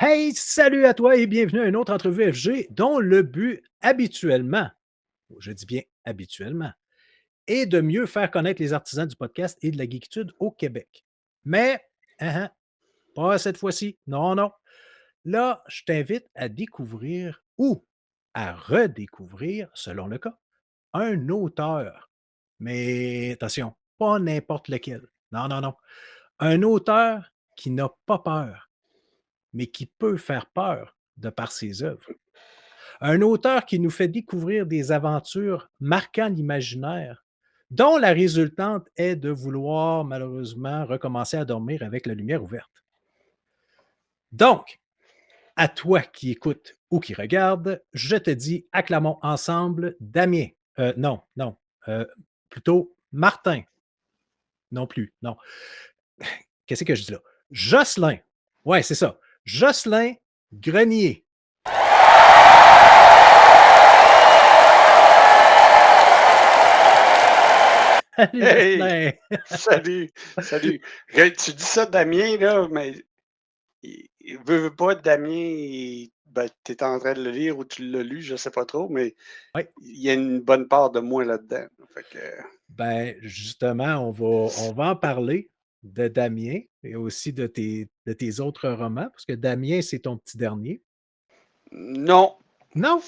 Hey, salut à toi et bienvenue à une autre entrevue FG dont le but habituellement, je dis bien habituellement, est de mieux faire connaître les artisans du podcast et de la geekitude au Québec. Mais, hein, hein, pas cette fois-ci. Non, non. Là, je t'invite à découvrir ou à redécouvrir, selon le cas, un auteur. Mais attention, pas n'importe lequel. Non, non, non. Un auteur qui n'a pas peur, mais qui peut faire peur de par ses œuvres. Un auteur qui nous fait découvrir des aventures marquant l'imaginaire, dont la résultante est de vouloir malheureusement recommencer à dormir avec la lumière ouverte. Donc, à toi qui écoute ou qui regarde, je te dis acclamons ensemble Damien. Non, non, euh, plutôt Martin. Non plus, non. Qu'est-ce que je dis là? Jocelyn. Ouais, c'est ça. Jocelyn Grenier. Salut Hey! Jocelyn. Salut! Salut! Tu dis ça, Damien, là, mais il veut pas, Damien, ben, tu es en train de le lire ou tu l'as lu, je sais pas trop, mais Oui. il y a une bonne part de moi là-dedans. Fait que, Ben, justement, on va en parler de Damien et aussi de tes autres romans, parce que Damien, c'est ton petit dernier. non! Non?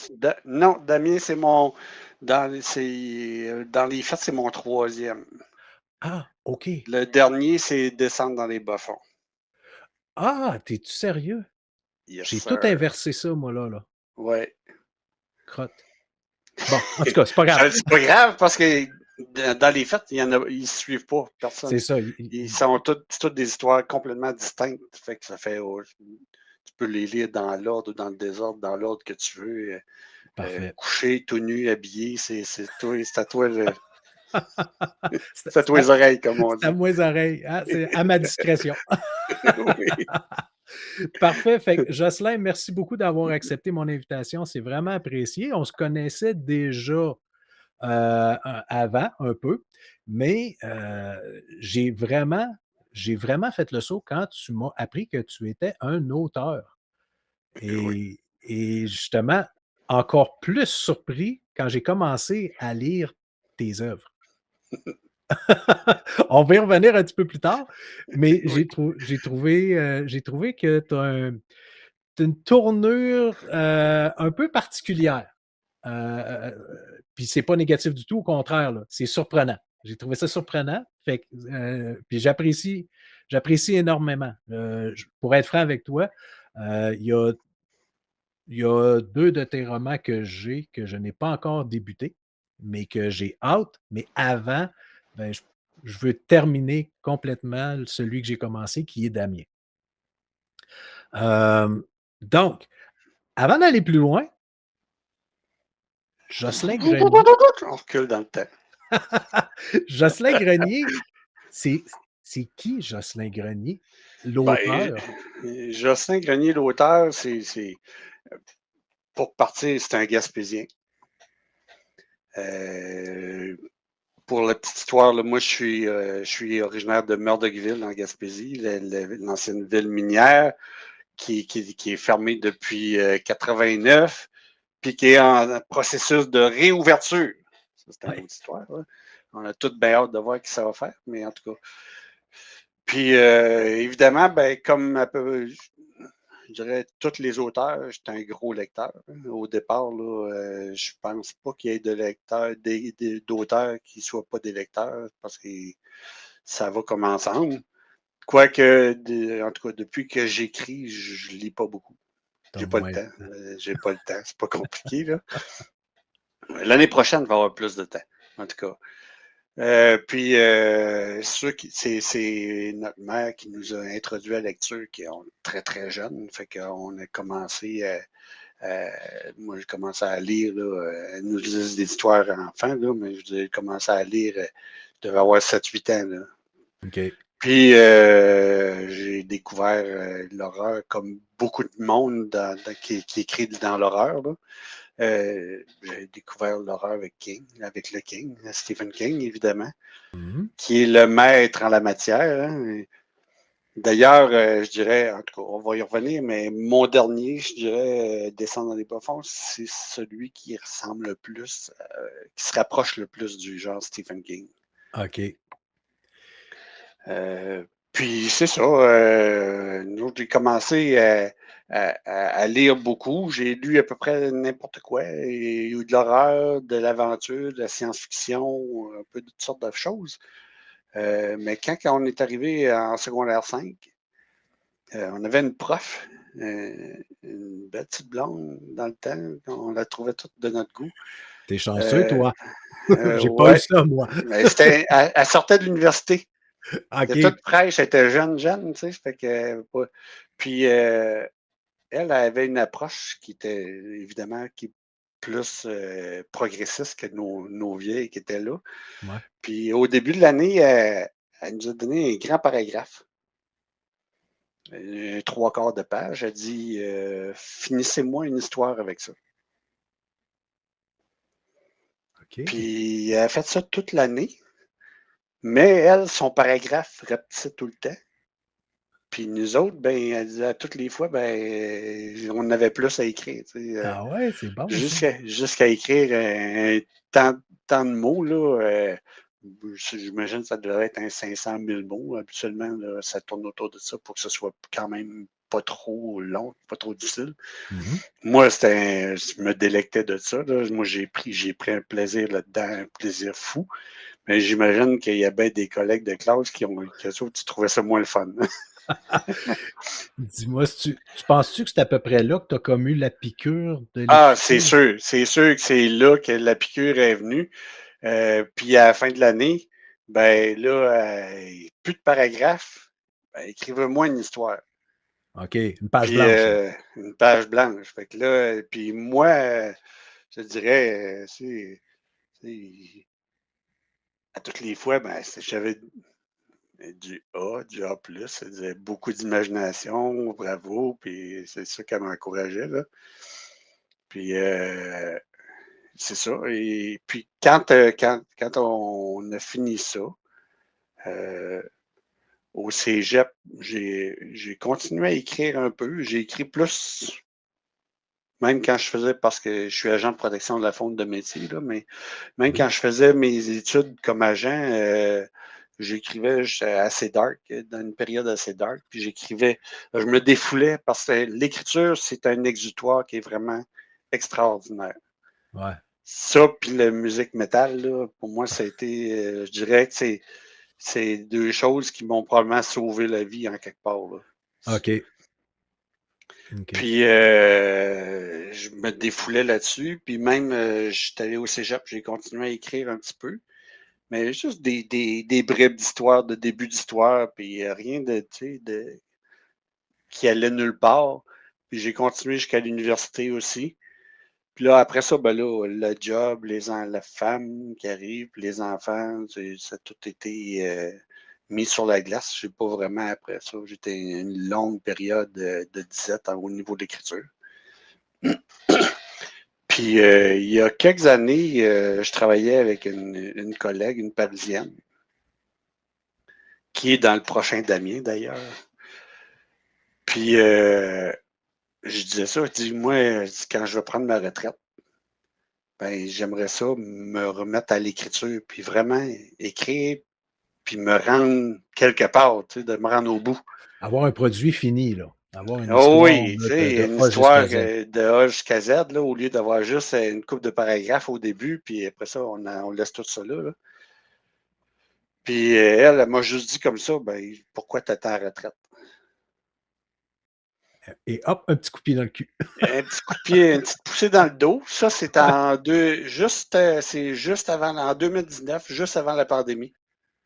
Non, Damien, c'est mon. Dans les faits, c'est mon troisième. Ah, OK. Le dernier, c'est Descendre dans les bas-fonds. Ah, t'es-tu sérieux? Yes, J'ai tout sir. inversé ça, moi, là. Ouais. Crotte. Bon, en tout cas, c'est pas grave. C'est pas grave parce que dans les faits, ils se suivent pas, C'est personne. ça. Ils sont toutes des histoires complètement distinctes. Fait que ça fait, tu peux les lire dans l'ordre ou dans le désordre, dans l'ordre que tu veux. Parfait. Couché, tout nu, habillé, c'est à toi, C'est c'est à toi les oreilles, comme on c'est à dit. moi les oreilles, hein, c'est à ma discrétion. Oui. Parfait. Fait que Jocelyn, merci beaucoup d'avoir accepté mon invitation. C'est vraiment apprécié. On se connaissait déjà avant un peu, mais j'ai vraiment fait le saut quand tu m'as appris que tu étais un auteur Oui. et justement, encore plus surpris quand j'ai commencé à lire tes œuvres. On va y revenir un petit peu plus tard, mais Oui. j'ai trouvé que tu une tournure, un peu particulière. Puis c'est pas négatif du tout, au contraire, là, c'est surprenant. J'ai trouvé ça surprenant, fait que, puis j'apprécie énormément. Pour être franc avec toi, il y a 2 de tes romans que je n'ai pas encore débuté, mais que j'ai hâte. Mais avant, ben, je veux terminer complètement celui que j'ai commencé, qui est Damien. Donc, avant d'aller plus loin, Jocelyn Grenier. On recule dans le temps. Jocelyn Grenier, c'est c'est qui Jocelyn Grenier? Ben, L'auteur? Jocelyn Grenier, l'auteur, pour partir, c'est un Gaspésien. Euh, pour la petite histoire, là, moi, je suis originaire de Meurdogueville, en Gaspésie, l'ancienne ville minière qui est fermée depuis 89, puis qui est en processus de réouverture. Ça, c'est une Ouais. autre histoire. Là. On a toutes bien hâte de voir ce que ça va faire, mais en tout cas. Puis, évidemment, ben, comme un peu, je dirais, tous les auteurs, j'étais un gros lecteur. Au départ, là, je pense pas qu'il y ait de lecteurs, d'auteurs qui ne soient pas des lecteurs, parce que ça va comme ensemble. Quoique, en tout cas, depuis que j'écris, je lis pas beaucoup. Tu J'ai pas le moins. temps. J'ai pas le temps. C'est pas compliqué, là. L'année prochaine, il va y avoir plus de temps, en tout cas. Puis, c'est notre mère qui nous a introduit à la lecture, qui est très, très jeune. Fait qu'on a commencé, moi, j'ai commencé à lire, là, elle nous lisait des histoires enfants, là, mais j'ai commencé à lire, je devais avoir 7-8 ans, là. OK. Puis, j'ai découvert l'horreur comme beaucoup de monde qui écrit dans l'horreur, là. J'ai découvert l'horreur avec le King, Stephen King, évidemment, Mmh. qui est le maître en la matière. Hein. D'ailleurs, je dirais, en tout cas, on va y revenir, mais mon dernier, je dirais, Descendre dans les bas-fonds, c'est celui qui ressemble le plus, qui se rapproche le plus du genre Stephen King. OK. Puis c'est ça, nous, j'ai commencé à lire beaucoup. J'ai lu à peu près n'importe quoi. Il y a eu de l'horreur, de l'aventure, de la science-fiction, un peu de toutes sortes de choses. Mais quand on est arrivé en secondaire 5, on avait une prof, une belle petite blonde dans le temps. On la trouvait toute de notre goût. T'es chanceux, Euh, toi. J'ai pas eu ouais, ça, moi. mais elle sortait de l'université. Elle était OK. toute fraîche, elle était jeune, tu sais. Fait que, puis elle avait une approche qui était évidemment plus progressiste que nos vieilles qui étaient là. Ouais. Puis au début de l'année, elle nous a donné un grand paragraphe, un trois quarts de page. Elle dit finissez-moi une histoire avec ça. OK. Puis elle a fait ça toute l'année, mais elle, son paragraphe repetissait tout le temps. Puis nous autres, ben, elle disait à toutes les fois, ben, on avait plus à écrire. Tu sais, Ah ouais, c'est bon, ça. jusqu'à écrire tant de mots, là, j'imagine que ça devrait être un 500 000 mots. Habituellement, là, ça tourne autour de ça pour que ce soit quand même pas trop long, pas trop difficile. Mhm. Moi, je me délectais de ça. Là. Moi, j'ai pris un plaisir là-dedans, un plaisir fou. Mais j'imagine qu'il y a bien des collègues de classe qui trouvaient ça moins le fun. Dis-moi, tu penses-tu que c'est à peu près là que tu as comme eu la piqûre de Ah, l'écriture? c'est sûr que c'est là que la piqûre est venue. Puis à la fin de l'année, ben là, plus de paragraphes. Ben, écrivez-moi une histoire. OK, une page Puis blanche. une page blanche. Fait que là, puis moi, je te dirais, à toutes les fois, ben, j'avais du A+, ça disait beaucoup d'imagination, bravo, puis c'est ça qui m'encourageait, là. Puis c'est ça. Et puis quand on a fini ça, euh, au cégep, j'ai continué à écrire un peu. J'ai écrit plus, même quand je faisais, parce que je suis agent de protection de la faune de métier, là, mais même Mhm. quand je faisais mes études comme agent, j'écrivais assez dark, dans une période assez dark, puis je me défoulais parce que l'écriture, c'est un exutoire qui est vraiment extraordinaire. Ouais. Ça, puis la musique métal, là, pour moi, ça a été, je dirais que c'est deux choses qui m'ont probablement sauvé la vie en quelque part, là. OK. OK. Puis, je me défoulais là-dessus. Puis même, j'étais allé au cégep, j'ai continué à écrire un petit peu. Mais juste des bribes d'histoire, de début d'histoire, puis rien de, tu sais, qui allait nulle part. Puis j'ai continué jusqu'à l'université aussi. Puis là, après ça, ben là, le job, la femme qui arrive, puis les enfants, ça a tout été mis sur la glace. Je sais pas vraiment après ça. J'étais une longue période de disette au niveau de l'écriture. Puis il y a quelques années, je travaillais avec une collègue, une Parisienne, qui est dans le prochain Damien d'ailleurs. Puis je disais ça, je dis, moi, quand je vais prendre ma retraite, ben, j'aimerais ça me remettre à l'écriture, puis vraiment écrire, puis me rendre quelque part, tu sais, de me rendre au bout. Avoir un produit fini, là. Avoir une Oh histoire oui, tu là, sais, de une A jusqu'à histoire Z. de A jusqu'à Z, là, au lieu d'avoir juste une coupe de paragraphes au début, puis après ça, on laisse tout ça là. Puis elle m'a juste dit comme ça, ben, pourquoi tu attends la retraite? Et hop, un petit coup de pied dans le cul. Un petit coup de pied, une petite poussée dans le dos. Ça, c'est c'est juste avant, en 2019, juste avant la pandémie.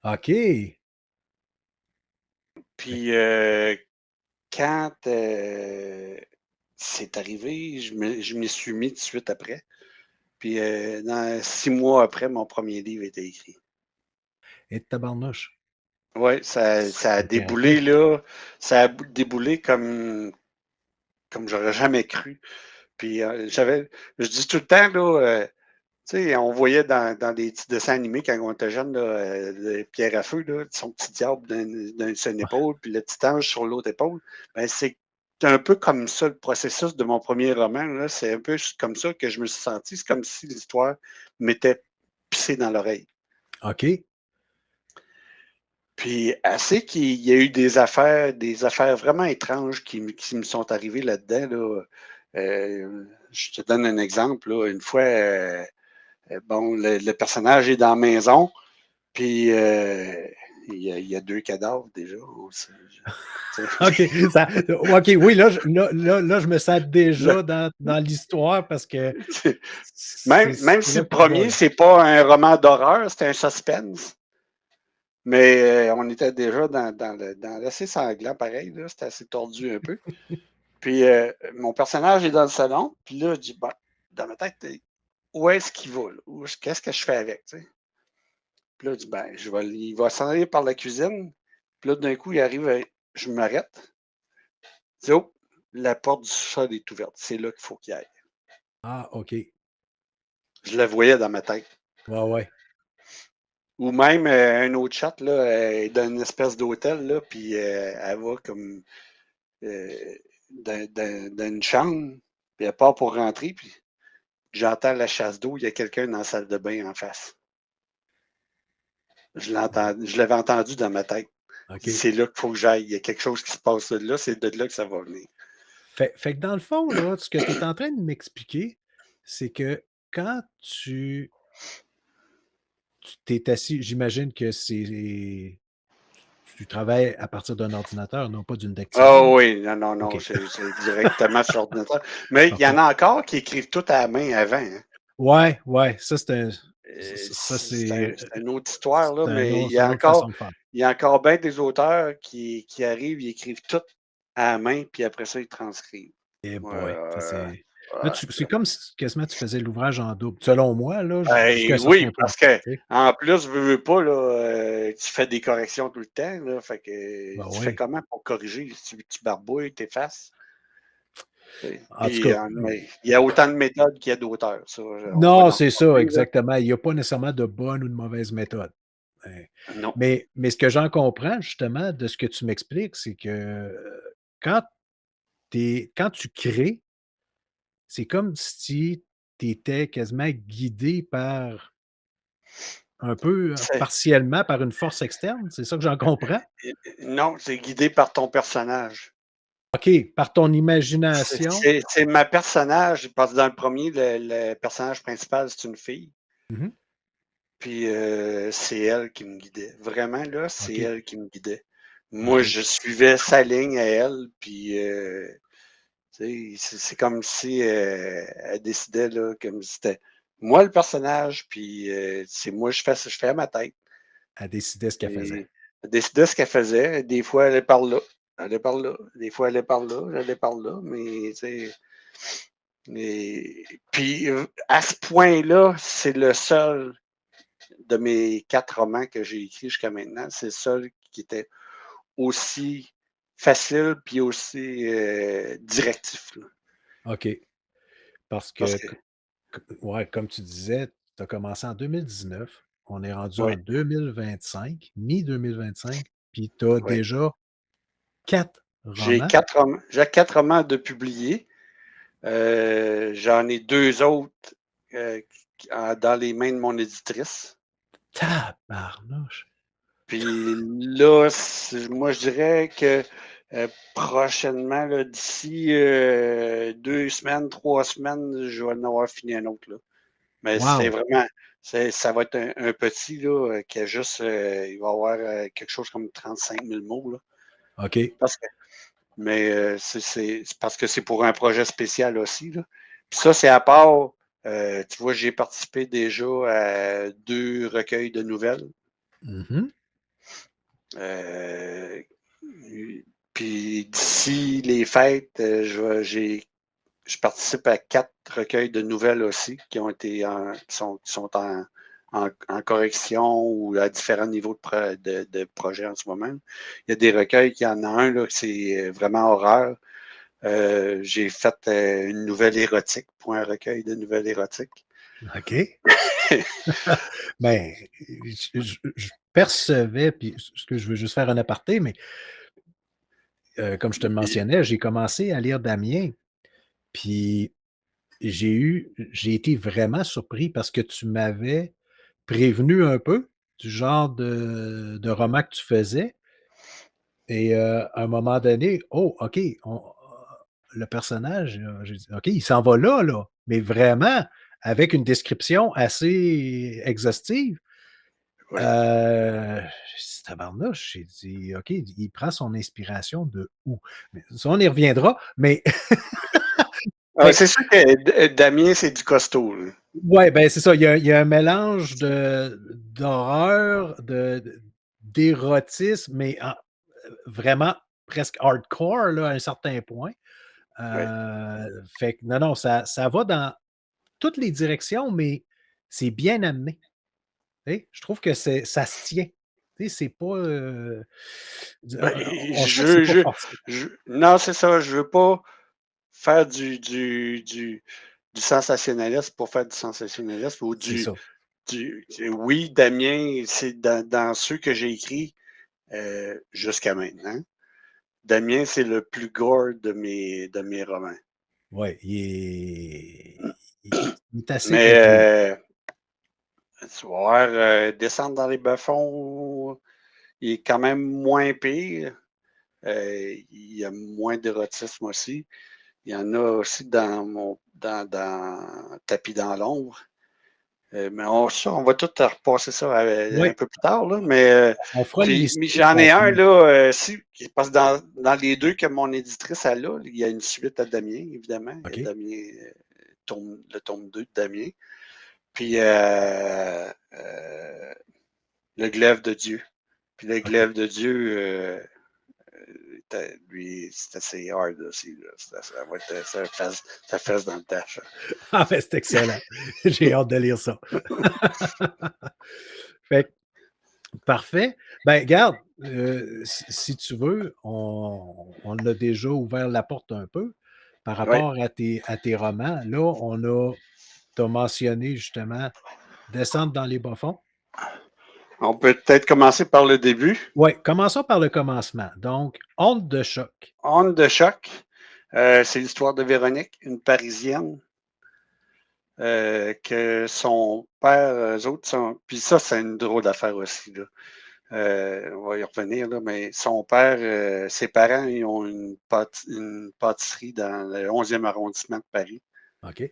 OK. Puis quand c'est arrivé, je m'y suis mis tout de suite après. Puis dans 6 mois après, mon premier livre était écrit. Et tabarnouche. Oui, ça a C'est déboulé rapide. là. Ça a déboulé comme j'aurais jamais cru. Puis je dis tout le temps, là, Tu sais, on voyait dans des petits dessins animés quand on était jeune, là, Pierre à feu, là, son petit diable d'une seule épaule, puis le petit ange sur l'autre épaule. Ben, c'est un peu comme ça le processus de mon premier roman. Là. C'est un peu comme ça que je me suis senti. C'est comme si l'histoire m'était pissée dans l'oreille. OK. Puis assez qu'il y a eu des affaires vraiment étranges qui me sont arrivées là-dedans. Là. Je te donne un exemple. Là. Une fois, bon, le personnage est dans la maison, puis il y a deux cadavres déjà. OK. OK, oui, là, je me sens Là, déjà dans l'histoire parce que même, c'est même si là le que je premier, vais. c'est pas un roman d'horreur, c'est un suspense. Mais on était déjà dans l'assez sanglant, pareil, là, c'était assez tordu un peu. Puis mon personnage est dans le salon, puis là, je dis, bon, dans ma tête, où est-ce qu'il va? Qu'est-ce que je fais avec? Tu sais? Puis là, je dis, ben, il va s'en aller par la cuisine. Puis là, d'un coup, il arrive, je m'arrête. Je dis, oh, la porte du sol est ouverte. C'est là qu'il faut qu'il aille. Ah, OK. Je le voyais dans ma tête. Ouais, ouais. Ou même un autre chat, là, elle est dans une espèce d'hôtel, là, puis elle va comme euh, dans une chambre, puis elle part pour rentrer, puis j'entends la chasse d'eau, il y a quelqu'un dans la salle de bain en face. Je l'avais entendu dans ma tête. OK. C'est là qu'il faut que j'aille. Il y a quelque chose qui se passe là, c'est de là que ça va venir. Fait que dans le fond, là, ce que tu es en train de m'expliquer, c'est que quand tu t'es assis, j'imagine que tu travailles à partir d'un ordinateur, non pas d'une Ah dactylo. oui, non, non, non, OK. c'est directement sur l'ordinateur. Mais il y en OK. a encore qui écrivent tout à la main avant. Hein. Ouais, ouais, ça c'est un ça C'est une autre histoire, là, mais c'est une autre façon de faire. il y a encore bien des auteurs qui arrivent, ils écrivent tout à la main, puis après ça, ils transcrivent. Eh boy, ça Ouais, c'est là, ouais. c'est comme si quasiment tu faisais l'ouvrage en double. Selon moi, là, jusqu'à un Ben certain oui, point, parce que tu sais? en plus, veux pas, là, tu fais des corrections tout le temps, là, fait que Ben tu fais oui. comment pour corriger? Tu barbouilles, tu effaces? En tout Puis, cas, mais il y a autant de méthodes qu'il y a d'auteurs, ça, on va non, n'en c'est ça, reparler, là. exactement. Il y a pas nécessairement de bonne ou de mauvaise méthode. Hein. Non. Mais ce que j'en comprends justement de ce que tu m'expliques, c'est que, quand quand tu crées, c'est comme si tu étais quasiment guidé par un peu, C'est partiellement par une force externe, c'est ça que j'en comprends? non, c'est guidé par ton personnage. OK, par ton imagination. C'est ma personnage, parce que dans le premier, le personnage principal, c'est une fille. Mmh. Puis c'est elle qui me guidait. Vraiment, là, c'est OK, elle qui me guidait. Moi, OK. je suivais sa ligne à elle, puis tu sais, c'est comme si elle décidait, là, comme si c'était moi le personnage, puis c'est moi, je fais à ma tête. Elle décidait ce qu'elle faisait. Et elle décidait ce qu'elle faisait. Des fois, elle est par là, elle est par là. Des fois, elle est par là, elle est par là. Mais, tu sais, puis, à ce point-là, c'est le seul de mes 4 romans que j'ai écrits jusqu'à maintenant. C'est le seul qui était aussi facile puis aussi directif. Là. OK, parce Parce que que, ouais, comme tu disais, tu as commencé en 2019, on est rendu oui, en 2025, mi-2025, puis tu as oui. déjà 4 romans. J'ai 4 romans de publiés. J'en ai 2 autres dans les mains de mon éditrice. Tabarnouche! Puis là, moi, je dirais que prochainement, là, d'ici 2 semaines, 3 semaines, je vais en avoir fini un autre. Là. Mais c'est Wow! vraiment, ça va être un petit là, qui a juste, il va avoir quelque chose comme 35 000 mots. Là, OK. parce que, mais c'est parce que c'est pour un projet spécial aussi. Là. Puis ça, c'est à part, tu vois, j'ai participé déjà à 2 recueils de nouvelles. Mmh. Euh, Puis d'ici les fêtes, je participe à 4 recueils de nouvelles aussi qui sont en correction ou à différents niveaux de projet en ce moment. Il y a des recueils, il y en a un, là, c'est vraiment horreur. J'ai fait une nouvelle érotique pour un recueil de nouvelles érotiques. OK. Ben, je percevais, puis ce que je veux juste faire un aparté, mais comme je te le mentionnais, j'ai commencé à lire Damien, puis j'ai été vraiment surpris parce que tu m'avais prévenu un peu du genre de roman que tu faisais et à un moment donné, oh OK, le personnage, j'ai dit: «OK, il s'en va là, là», mais vraiment avec une description assez exhaustive. Oui. J'ai dit: «Tabarnouche», j'ai dit: «OK, il prend son inspiration de où?» Mais ça, on y reviendra, mais Ah, fait c'est sûr que Damien, c'est du costaud, là. ouais, ben, c'est ça, il y a un mélange d'horreur, d'érotisme, mais vraiment presque hardcore, là, à un certain point. Ouais. Fait que non, non, ça va dans toutes les directions, mais c'est bien amené. Tu sais? Je trouve que ça se tient. Tu sais, c'est pas, Ben, on sent que c'est pas forcé. non, c'est ça, je veux pas faire du sensationnalisme pour faire du sensationnalisme ou C'est ça. oui, Damien, c'est dans ceux que j'ai écrits jusqu'à maintenant. Damien, c'est le plus gore de mes romans. Ouais, il est assez Mais épais. tu vas voir, Descendre dans les bas-fonds, il est quand même moins pire. Il y a moins d'érotisme aussi. Il y en a aussi dans Tapis dans l'ombre. Mais on va tout repasser ça un Ouais, peu plus tard, là. Mais, on fera une mais listée j'en ai un complète. là, parce que dans les deux que mon éditrice a là, il y a une suite à Damien, évidemment. Il y a OK. Damien, le tome 2 de Damien. Puis le glaive de Dieu. Puis le OK. glaive de Dieu, lui, c'est assez hard aussi. Là. Ça va être ça fesse dans le tâche. Ah, ben, c'est excellent. J'ai hâte de lire ça. Fait que parfait. Ben, regarde, si tu veux, on a déjà ouvert la porte un peu par Oui. rapport à tes romans. Là, tu as mentionné justement Descendre dans les bas-fonds. On peut peut-être commencer par le début. Ouais, commençons par le commencement. Donc, Honte de choc. Onde de choc. C'est l'histoire de Véronique, une Parisienne, que son père, eux autres sont. Puis ça, c'est une drôle d'affaire aussi, là. On va y revenir, là, mais son père, ses parents, ils ont une pâtisserie dans le 11e arrondissement de Paris. OK.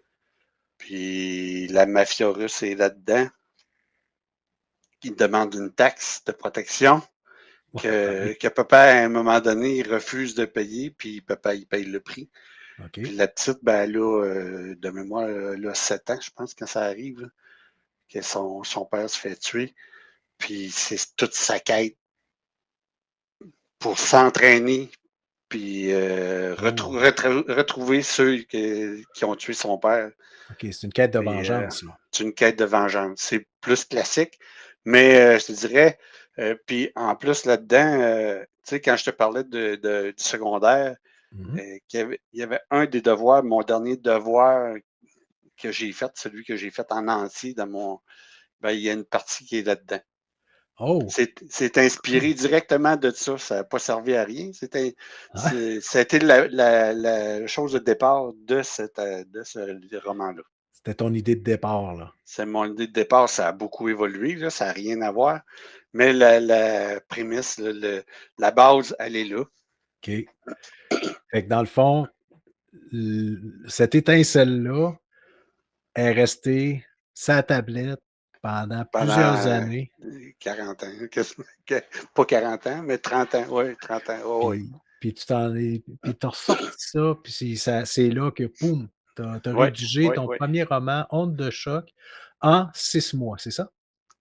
Puis la mafia russe est là-dedans. Ils demandent une taxe de protection que, Oui. que papa, à un moment donné, il refuse de payer, puis papa, il paye le prix. Puis OK. la petite, ben, elle a, de mémoire, elle a 7 ans, je pense, quand ça arrive, là, que son père se fait tuer. Puis c'est toute sa quête pour s'entraîner, puis Oh, retrouver ceux qui ont tué son père. OK, c'est une quête de Puis vengeance, là. c'est une quête de vengeance. C'est plus classique, mais je te dirais, puis en plus là-dedans, tu sais, quand je te parlais du secondaire, Mmh. il y avait un des devoirs, mon dernier devoir que j'ai fait, celui que j'ai fait en entier ben, il y a une partie qui est là-dedans. Oh, C'est inspiré OK. directement de ça. Ça n'a pas servi à rien. Ah, Ça a été la chose de départ de ce roman-là. c'était ton idée de départ, là. C'est mon idée de départ, ça a beaucoup évolué, là, ça n'a rien à voir. Mais la prémisse, la base, elle est là. OK. Fait que dans le fond, cette étincelle-là est restée sa tablette pendant plusieurs Pendant années, 40 ans. Pas 40 ans, mais 30 ans. Oui, 30 ans. Oui, oui. puis tu as ressorti ça, puis c'est là que boum, tu as Oui, rédigé oui, ton oui. premier roman, Honte de choc, en 6 mois, c'est ça?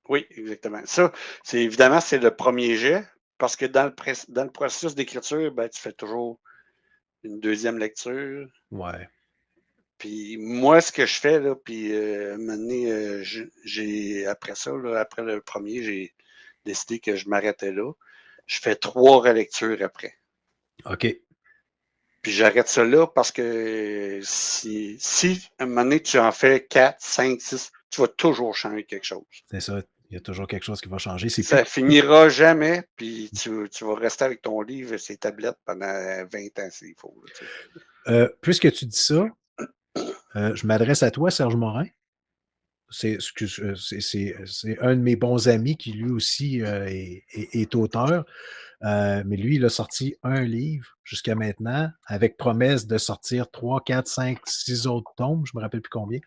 Oui, exactement. Ça, évidemment, c'est le premier jet, parce que dans le processus d'écriture, ben, tu fais toujours une deuxième lecture. Ouais. Puis moi, ce que je fais, là, puis à un moment donné, après ça, là, après le premier, j'ai décidé que je m'arrêtais là. Je fais 3 relectures après. OK. Puis j'arrête ça là parce que si à un moment donné, tu en fais 4, 5, 6, tu vas toujours changer quelque chose. C'est ça. Il y a toujours quelque chose qui va changer. C'est plus. Ça finira jamais, puis tu vas rester avec ton livre et ses tablettes pendant 20 ans s'il faut. Là, tu sais. Puisque tu dis ça, je m'adresse à toi, Serge Morin. C'est un de mes bons amis qui lui aussi est auteur. Mais lui, il a sorti un livre jusqu'à maintenant, avec promesse de sortir 3, 4, 5, 6 autres tomes, je me rappelle plus combien.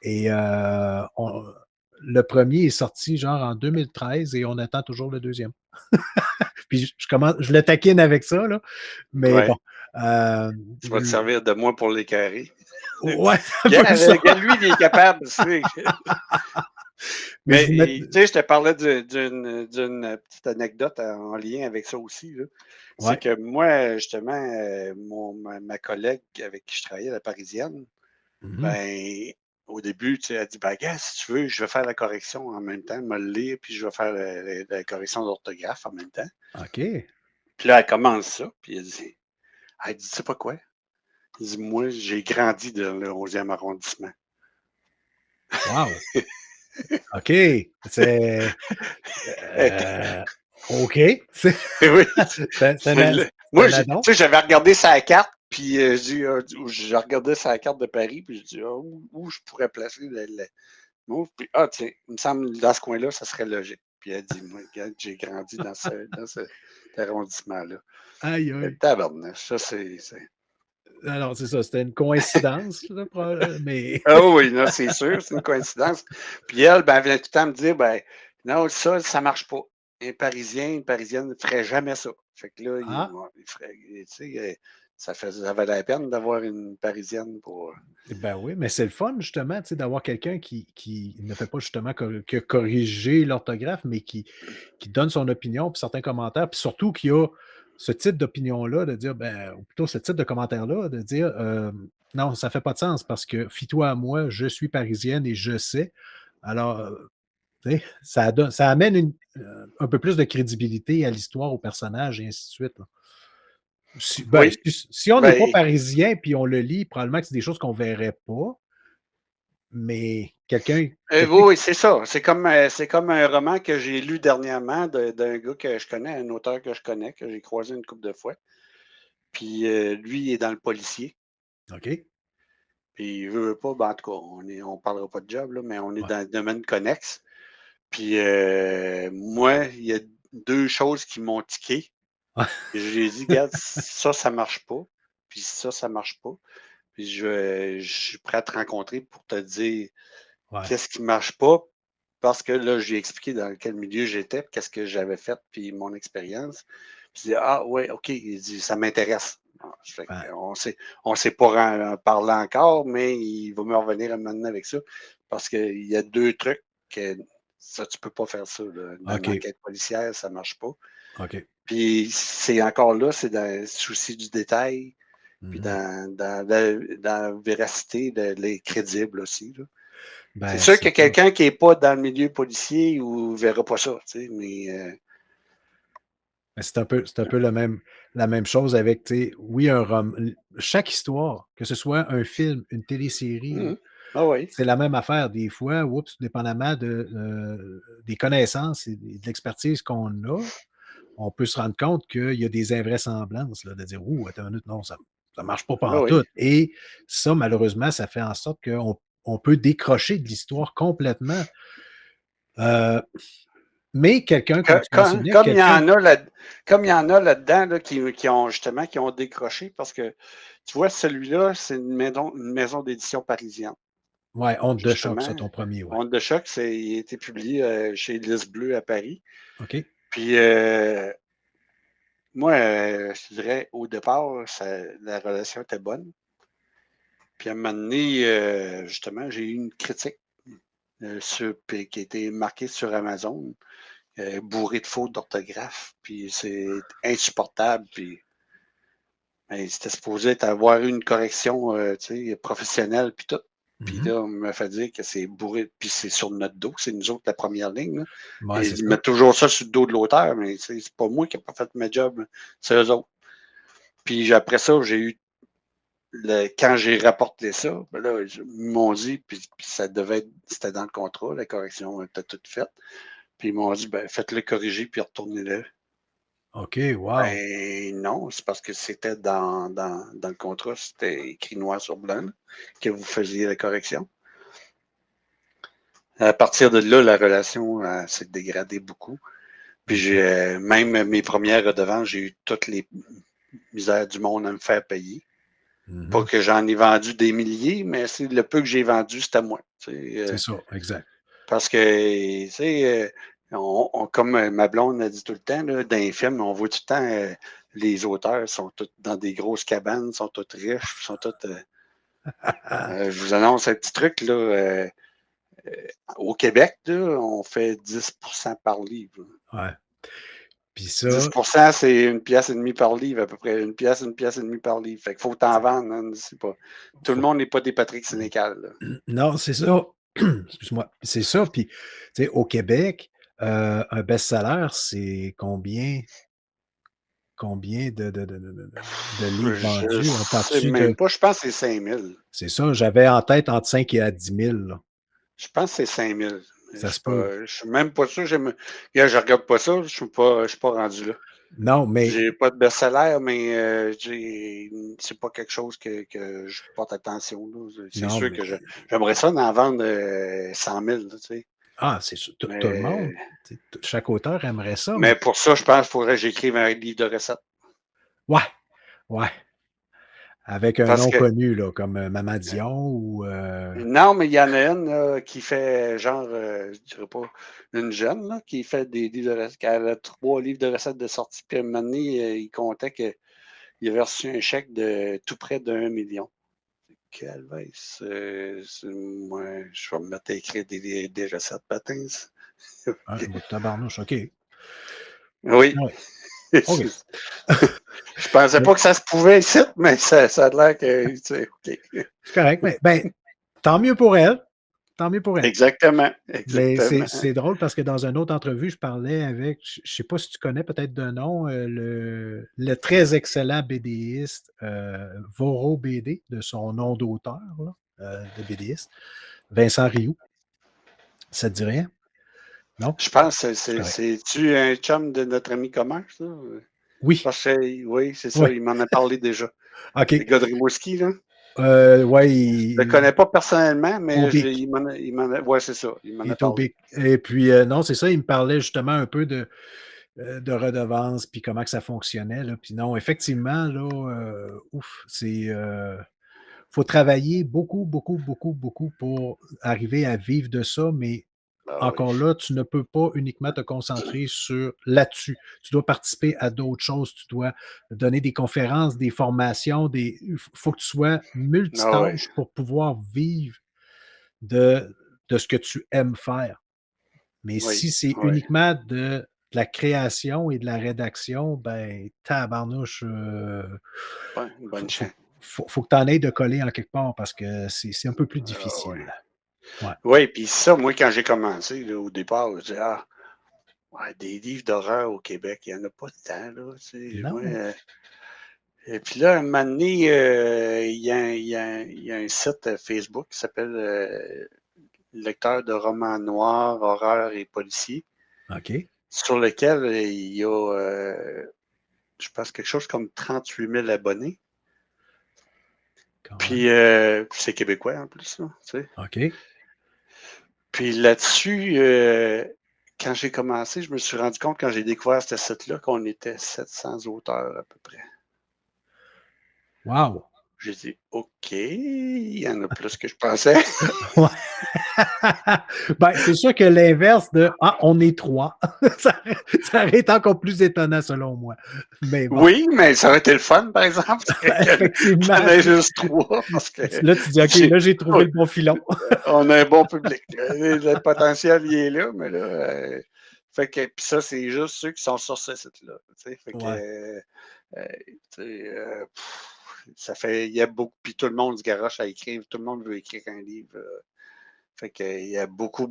Et le premier est sorti genre en 2013 et on attend toujours le deuxième. Puis je le taquine avec ça, là. Mais bon. Ouais. Tu vas te servir de moi pour l'écœurer. Ouais, un peu ça. Lui, il est capable. Mais tu sais, je te parlais d'une petite anecdote en lien avec ça aussi. Là. Ouais. C'est que moi, justement, ma collègue avec qui je travaillais, la Parisienne, ben, au début, tu sais, elle dit, ben, gars, si tu veux, je vais faire la correction en même temps, me le lire, puis je vais faire la correction d'orthographe en même temps. OK. Puis là, elle commence ça, puis elle dit, tu sais pas quoi? Elle dit, moi, j'ai grandi dans le 11e arrondissement. Wow. OK. C'est. OK. Oui. C'est Moi, tu sais, j'avais regardé sa carte, puis j'ai regardé sa carte de Paris, puis je dis, où je pourrais placer le mot. Puis, tiens, il me semble, dans ce coin-là, ça serait logique. Puis elle dit, moi, regarde, j'ai grandi dans cet arrondissement-là. Aïe, aïe. Tabarnouche, ça, c'est. Alors, c'est ça, c'était une coïncidence, là, mais. Ah oui, non, c'est sûr, c'est une coïncidence. Puis elle, ben, elle venait tout le temps me dire, ben, non, ça marche pas. Un Parisien, une Parisienne ne ferait jamais ça. Fait que là, il ferait, tu sais, ça valait la peine d'avoir une Parisienne pour. Ben oui, mais c'est le fun, justement, tu sais, d'avoir quelqu'un qui ne fait pas justement que corriger l'orthographe, mais qui donne son opinion, puis certains commentaires, puis surtout qui a ce type d'opinion-là, de dire, ben, ou plutôt ce type de commentaire-là, de dire, non, ça fait pas de sens parce que fie-toi à moi, je suis parisienne et je sais. Alors, tu sais, ça amène un peu plus de crédibilité à l'histoire, au personnage, et ainsi de suite, là. Oui, Si on n'est pas ben, parisien puis on le lit, probablement que c'est des choses qu'on ne verrait pas, mais quelqu'un. oui, c'est ça. C'est comme un roman que j'ai lu dernièrement d'un gars que je connais, un auteur que je connais, que j'ai croisé une couple de fois. Puis lui, il est dans le policier. OK. Puis il veut pas, ben, en tout cas, on parlera pas de job, là, mais on est Ouais. dans le domaine connexe. Puis moi, il y a 2 choses qui m'ont tiqué. J'ai dit: «Regarde, ça marche pas, puis ça marche pas. Puis je suis prêt à te rencontrer pour te dire Ouais. qu'est-ce qui marche pas». Parce que là, j'ai expliqué dans quel milieu j'étais, puis qu'est-ce que j'avais fait, puis mon expérience. Puis il dit: «Ah ouais, OK». Il dit: «Ça m'intéresse». Ah, fait Ouais. on s'est pas parlé encore, mais il va me revenir un moment donné avec ça. Parce qu'il y a 2 trucs que ça, tu peux pas faire ça, là. Dans une OK. enquête policière, ça marche pas. OK. Puis c'est encore là, c'est dans le souci du détail, puis dans la véracité, les crédibles aussi, là. C'est Ben, sûr c'est que ça. quelqu'un qui n'est pas dans le milieu policier ou verra pas ça, tu sais, mais Ben, c'est un peu la même chose avec, tu sais, oui, chaque histoire, que ce soit un film, une télésérie, là, ah oui, c'est la même affaire. Des fois, oups, dépendamment des connaissances et de l'expertise qu'on a, on peut se rendre compte qu'il y a des invraisemblances, là, de dire: «Ouh, attends une minute, non, ça ne marche pas ah oui. pantoute», et ça, malheureusement, ça fait en sorte qu'on peut décrocher de l'histoire complètement. Heu, mais quelqu'un, comme tu mentionnais, Comme il y quelqu'un. en a comme il y en a là-dedans là, qui ont justement qui ont décroché parce que tu vois, celui-là, c'est une maison d'édition parisienne. Ouais, Honte de choc, ça, Justement, ton premier, ouais. Honte de choc, il a été publié chez Lys Bleu à Paris. OK. Puis moi, je te dirais, au départ, la relation était bonne. Puis à un moment donné, justement, j'ai eu une critique qui a été marquée sur Amazon, bourrée de fautes d'orthographe. Puis c'est insupportable. Puis ben, c'était supposé avoir une correction tu sais, professionnelle, puis tout. Puis Mmh. là, on m'a fait dire que c'est bourré, puis c'est sur notre dos, c'est nous autres la première ligne. Là. Ouais, Et c'est ils ça. mettent toujours ça sur le dos de l'auteur, mais c'est pas moi qui n'ai pas fait ma job, c'est eux autres. Puis après ça, j'ai eu quand j'ai rapporté ça, ben là, ils m'ont dit, puis ça devait être, c'était dans le contrat, la correction était toute faite. Puis ils m'ont dit, ben, faites-le corriger, puis retournez-le. OK, wow. Ben non, c'est parce que c'était dans le contrat, c'était écrit noir sur blanc, là, que vous faisiez la correction. À partir de là, la relation s'est dégradée beaucoup. Puis OK. j'ai même mes premières redevances, j'ai eu toutes les misères du monde à me faire payer. Pas Mhm. que j'en ai vendu des milliers, mais c'est le peu que j'ai vendu, c'était à moi. C'est ça, exact. Parce que, tu sais, comme ma blonde a dit tout le temps, là, dans les films, on voit tout le temps les auteurs sont tous dans des grosses cabanes, sont tous riches, sont tous. Je vous annonce un petit truc, là. Au Québec, là, on fait 10% par livre. Ouais. Puis ça, 10%, c'est une pièce et demie par livre, à peu près. Une pièce et demie par livre. Fait qu'il faut t'en vendre, hein, c'est pas. Tout le faut- monde n'est pas des Patrick Sénécal, là. non, c'est ça. Excuse-moi. C'est ça. Puis, tu sais, au Québec, un best-seller, c'est combien de livres Je vendus? On sais parle-tu même de. pas. Je pense que c'est 5000. C'est ça, j'avais en tête entre 5 et à 10 000, là. Je pense que c'est 5000. Ça se peut. Je suis même pas sûr. Regarde, je regarde pas ça. Je suis pas rendu là. Non, mais J'ai pas de best-seller, mais c'est pas quelque chose que je porte attention, là. C'est non, sûr mais que j'aimerais ça en vendre 100 000, là, tu sais. ah, c'est sûr, tout le monde. Mais, Tu sais, chaque auteur aimerait ça, mais mais pour ça, je pense qu'il faudrait que j'écrive un livre de recettes. ouais, ouais. Avec un Parce nom que connu, là, comme Maman Dion ou non, mais il y en a une là, qui fait genre, je dirais pas, une jeune là, qui fait des livres de recettes, qui a 3 livres de recettes de sortie, puis à un moment donné, il comptait qu'il avait reçu un chèque de tout près d'1 million. Calvaise, moi, je vais me mettre à écrire des recettes patins. un bout de tabarnouche, OK. Oui. Ouais, OK. Je pensais Mais pas que ça se pouvait ici, mais ça a l'air que, tu sais, OK. c'est correct, mais ben, tant mieux pour elle, tant mieux pour elle. Exactement, Mais c'est exactement. c'est drôle parce que dans une autre entrevue, je parlais avec, je sais pas si tu connais peut-être de nom, le très excellent BDiste, Voro BD, de son nom d'auteur là, de BDiste, Vincent Rioux. Ça te dit rien? Non? Je pense que C'est correct. c'est-tu un chum de notre ami commun, ça? Oui, Parce que oui, c'est ça, oui, il m'en a parlé déjà. Le OK. gars de Rimouski, là. Ouais, Je le connais pas personnellement, au mais BIC. ouais, c'est ça, il m'en Il a est au parlé. BIC. Et puis, non, c'est ça, il me parlait justement un peu de redevances, puis comment que ça fonctionnait, là. Puis non, effectivement, là, ouf, faut travailler beaucoup, beaucoup, beaucoup, beaucoup pour arriver à vivre de ça, mais Ah oui. encore là, tu ne peux pas uniquement te concentrer sur là-dessus. Tu dois participer à d'autres choses, tu dois donner des conférences, des formations, il faut que tu sois Ah oui, multitâche pour pouvoir vivre de de ce que tu aimes faire. Mais oui, si c'est oui. uniquement de la création et de la rédaction, ben, tabarnouche, Bonne faut chance. faut que tu en aies de coller en quelque part parce que c'est un peu plus Ah oui. difficile. Ouais. Oui, puis ça, moi, quand j'ai commencé, là, au départ, je disais, ah, ouais, des livres d'horreur au Québec, il n'y en a pas tant, là, tu sais. Moi, Non? et puis là, un moment donné, il y a un site Facebook qui s'appelle Lecteur de romans noirs, horreur et policiers, OK, sur lequel il y a, je pense, quelque chose comme 38 000 abonnés. quand même. Puis c'est québécois en plus, là, tu sais. OK. Puis là-dessus, quand j'ai commencé, je me suis rendu compte, quand j'ai découvert ce site-là, qu'on était 700 auteurs à peu près. Wow! J'ai dit, OK, il y en a plus que je pensais. Ouais. Ben, c'est sûr que l'inverse de «Ah, on est 3», ça aurait été encore plus étonnant selon moi. Mais bon, Oui, mais ça aurait été le fun, par exemple, qu'il y en effectivement, ait juste 3, parce que là, tu dis: «OK, j'ai- là, j'ai trouvé le bon filon». on a un bon public. Le potentiel, il est là, mais là, fait que, puis ça, c'est juste ceux qui sont sur ce site-là. Tu sais, fait que, Ouais. tu sais, ça fait, il y a beaucoup, puis tout le monde se garoche à écrire, tout le monde veut écrire un livre. Fait que, il y a beaucoup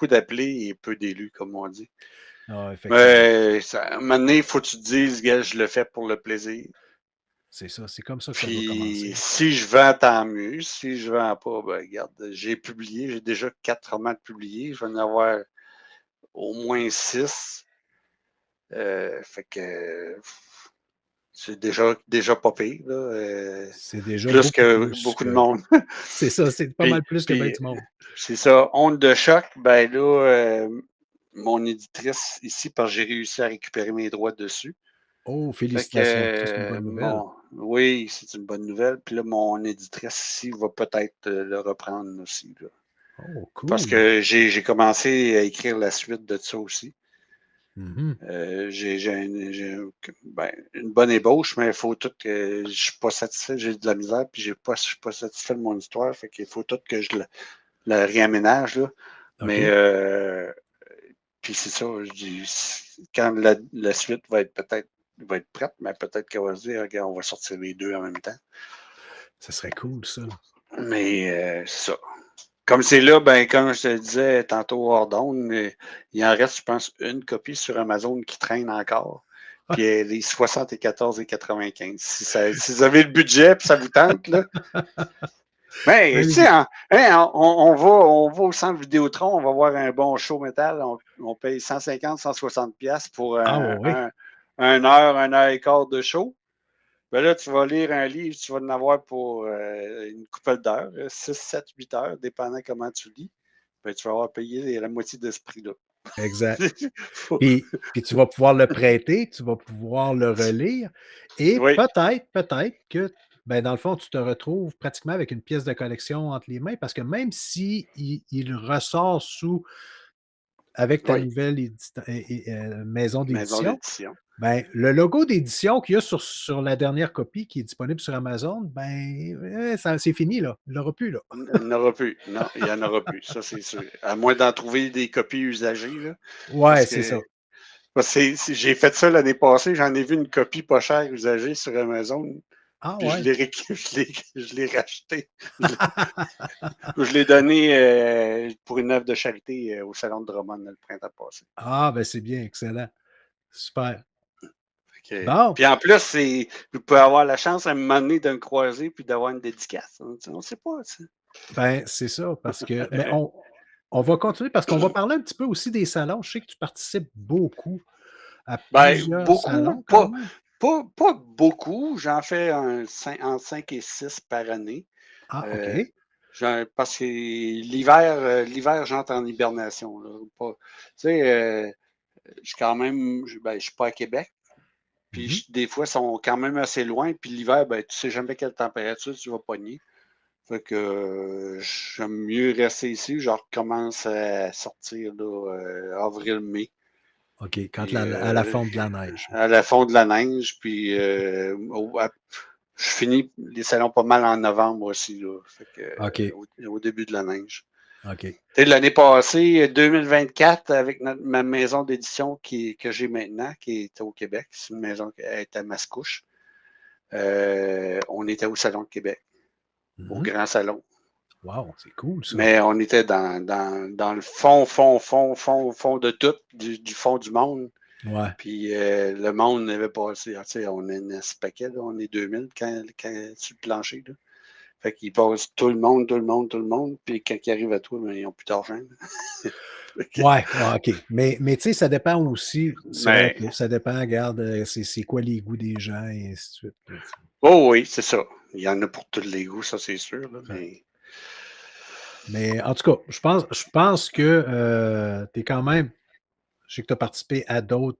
d'appelés et peu d'élus, comme on dit. Ah, effectivement. Mais ça, à un moment donné, il faut que tu te dises, gars, je le fais pour le plaisir. C'est ça, c'est comme ça que ça doit Puis commencer. si je vends, tant mieux. Si je vends pas, ben regarde, j'ai déjà 4 romans de publiés. Je vais en avoir au moins 6. Fait que c'est déjà pas pire, là. C'est déjà Plus beaucoup que plus beaucoup de que monde. c'est ça, c'est pas Puis, mal plus que ben puis du monde. c'est ça, Onde de choc, ben là, mon éditrice ici, parce que j'ai réussi à récupérer mes droits dessus. Oh, Fait que félicitations, ça, c'est une bonne nouvelle. oui, c'est une bonne nouvelle. Puis là, mon éditrice ici va peut-être le reprendre aussi, là. Oh, Parce cool. que j'ai commencé à écrire la suite de ça aussi. Mmh. Ben, une bonne ébauche, mais il faut tout que je suis pas satisfait, j'ai de la misère, puis je suis pas satisfait de mon histoire, fait qu'il faut tout que je le réaménage, là. Mais OK. puis c'est ça, je dis, quand la suite va être prête, mais peut-être qu'elle va se dire, regarde, on va sortir les deux en même temps. Ça serait cool ça. Mais c'est ça. Comme c'est là, ben, comme je te le disais tantôt hors d'onde, il en reste, je pense, une copie sur Amazon qui traîne encore. Puis elle est 74,95. Si vous avez le budget puis ça vous tente, là. Mais, tu Ben, sais, hein, on va au centre Vidéotron, on va voir un bon show métal, on paye 150, 160 pièces pour ah ouais, un heure et quart de show. Ben là, tu vas lire un livre, tu vas en avoir pour une couple d'heures, 6, 7, 8 heures, dépendant comment tu lis. Ben, tu vas avoir payé la moitié de ce prix-là. exact. Faut- Puis tu vas pouvoir le prêter, tu vas pouvoir le relire et Oui, peut-être que, ben, dans le fond, tu te retrouves pratiquement avec une pièce de collection entre les mains parce que même si il ressort avec ta oui, nouvelle maison maison d'édition, d'édition. ben, le logo d'édition qu'il y a sur la dernière copie qui est disponible sur Amazon, ben, ça c'est fini là, il l'aura plus là. Il n'y en aura plus. Non, il n'y en aura plus, ça c'est sûr. À moins d'en trouver des copies usagées, là. Ouais, Parce c'est que ça. j'ai fait ça l'année passée, j'en ai vu une copie pas chère usagée sur Amazon, Ah puis ouais. je l'ai racheté. Je l'ai donné pour une œuvre de charité au Salon de Drummond le printemps passé. Ah, ben, c'est bien, excellent. Super. Bon, Puis en plus, vous pouvez avoir la chance à un moment donné de me croiser puis d'avoir une dédicace. On ne sait pas. Tu sais. ben, c'est ça parce que mais on va continuer parce qu'on va parler un petit peu aussi des salons. Je sais que tu participes beaucoup à Ben, plusieurs beaucoup, salons quand même? pas beaucoup. J'en fais entre 5 et 6 par année. Ah, Euh, OK. Parce que l'hiver, j'entre en hibernation. Là, tu sais, je suis quand même, je suis pas à Québec. Puis Mmh. des fois, ils sont quand même assez loin. Puis l'hiver, ben, tu sais jamais quelle température tu vas pogner. Fait que j'aime mieux rester ici. Je recommence à sortir là, avril-mai. OK, quand Puis à la fonte de la neige. à la fond de la neige. Puis je finis les salons pas mal en novembre aussi. Là. Fait que, OK, au début de la neige. OK. Tu sais, l'année passée, 2024, avec ma maison d'édition que j'ai maintenant, qui est au Québec, c'est une maison qui est à Mascouche. On était au Salon de Québec, au Mmh. Grand Salon. Wow, c'est cool ça. Mais on était dans le fond de tout, du fond du monde. Ouais. Puis le monde n'avait pas assez. Tu sais, on est ce paquet, là, on est 2000 sur le plancher. Là. Fait qu'ils passent tout le monde, tout le monde, tout le monde. Puis quand ils arrivent à toi, ben, ils n'ont plus d'argent. Ouais, ouais, OK. Mais tu sais, ça dépend aussi, c'est vrai Mais, que ça dépend, regarde, c'est quoi les goûts des gens et ainsi de suite, là, tu sais. oh oui, c'est ça. Il y en a pour tous les goûts, ça c'est sûr. Là, Ouais. mais Mais en tout cas, je pense que, tu es quand même je sais que tu as participé à d'autres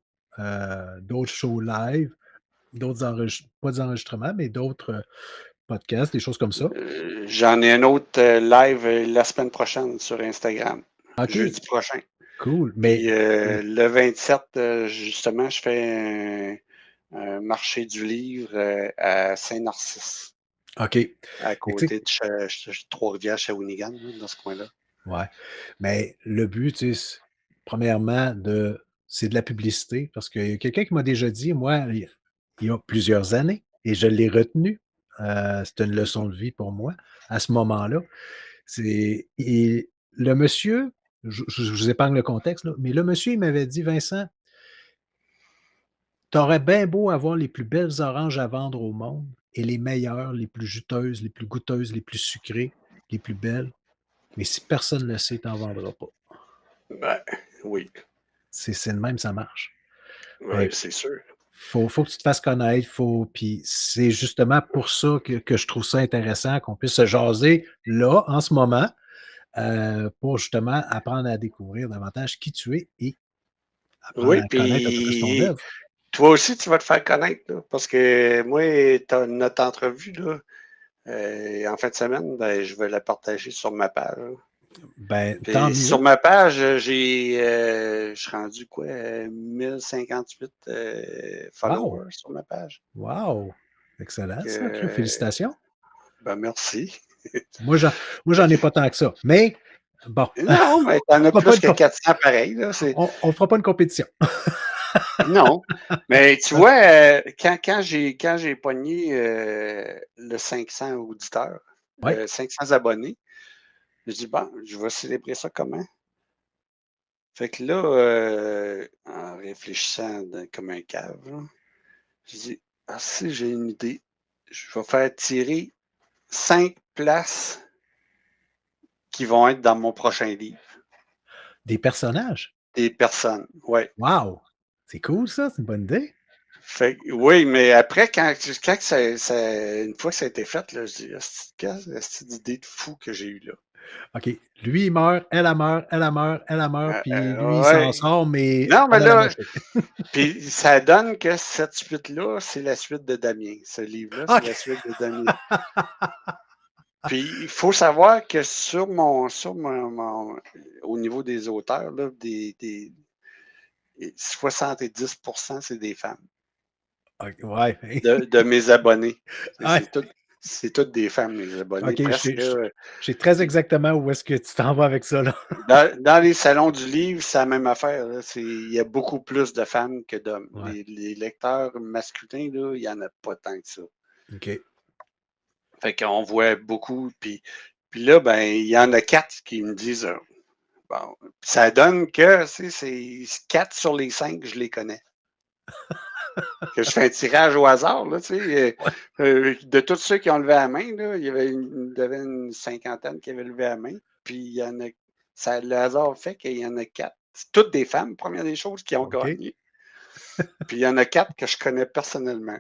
shows live, pas des enregistrements, mais d'autres, podcasts, des choses comme ça. j'en ai un autre live la semaine prochaine sur Instagram, OK, jeudi prochain. cool, Puis mais le 27, justement, je fais un marché du livre à Saint-Narcisse, OK. à Mais tu sais côté de Trois-Rivières, Shawinigan, là, dans ce coin-là. ouais, mais le but, tu sais, premièrement, c'est de la publicité parce qu'il y a quelqu'un qui m'a déjà dit, moi, il y a plusieurs années et je l'ai retenu, c'était une leçon de vie pour moi à ce moment-là. Le monsieur, je vous épargne le contexte, là, mais le monsieur, il m'avait dit: «Vincent, tu aurais bien beau avoir les plus belles oranges à vendre au monde et les meilleures, les plus juteuses, les plus goûteuses, les plus sucrées, les plus belles. Mais si personne ne le sait, tu n'en vendras pas. Ben, oui. C'est de même, ça marche. Oui, Fait que c'est sûr. faut que tu te fasses connaître, puis c'est justement pour ça que je trouve ça intéressant qu'on puisse se jaser là, en ce moment, pour justement apprendre à découvrir davantage qui tu es et apprendre Oui, à connaître un peu plus ton puis œuvre. toi aussi, tu vas te faire connaître, là, parce que moi, notre entrevue, là, en fin de semaine, ben, je vais la partager sur ma page, là. Ben, tant Puis sur mieux. ma page, je suis rendu quoi, 1058 Wow! followers sur ma page. Wow! Excellent ça, Claude. Que, Félicitations. ben merci. Moi, j'en moi, j'en ai pas tant que ça. Mais bon, Non, mais t'en on as fera pas plus une que 400 pareil, là. on fera pas une compétition. Non. Mais tu vois, quand j'ai pogné le 500 auditeurs, Ouais. 500 abonnés, je dis, bon, je vais célébrer ça comment? Fait que là, en réfléchissant comme un cave, là, je dis, ah, si j'ai une idée, je vais faire tirer 5 places qui vont être dans mon prochain livre. Des personnages? Des personnes, ouais. Wow! C'est cool ça, c'est une bonne idée. Fait que oui, mais après, quand une fois que ça a été fait, là, je dis, quelle d'idée de fou que j'ai eue là. OK. Lui, il meurt, elle meurt, puis lui, il s'en Ouais. sort, mais Non, pas mais dans la là, moitié. puis ça donne que cette suite-là, c'est la suite de Damien. Ce livre-là, c'est OK. la suite de Damien. Puis il faut savoir que au niveau des auteurs, là, 70% c'est des femmes OK, ouais. de mes abonnés. C'est Ouais. c'est toutes c'est toutes des femmes, mes abonnés, OK, presque. je sais très exactement où est-ce que tu t'en vas avec ça, là. Dans les salons du livre, c'est la même affaire, là. Il y a beaucoup plus de femmes que d'hommes. Ouais. Les lecteurs masculins, là, il n'y en a pas tant que ça. OK. Fait qu'on voit beaucoup. Puis là, ben, il y en a 4 qui me disent bon, ça donne que c'est 4 sur les 5, je les connais. Que je fais un tirage au hasard, là, tu sais. Ouais. De tous ceux qui ont levé la main, là, il y avait une cinquantaine qui avaient levé la main. Puis il y en a. Le hasard fait qu'il y en a 4. C'est toutes des femmes, première des choses, qui ont OK. gagné. Puis il y en a 4 que je connais personnellement.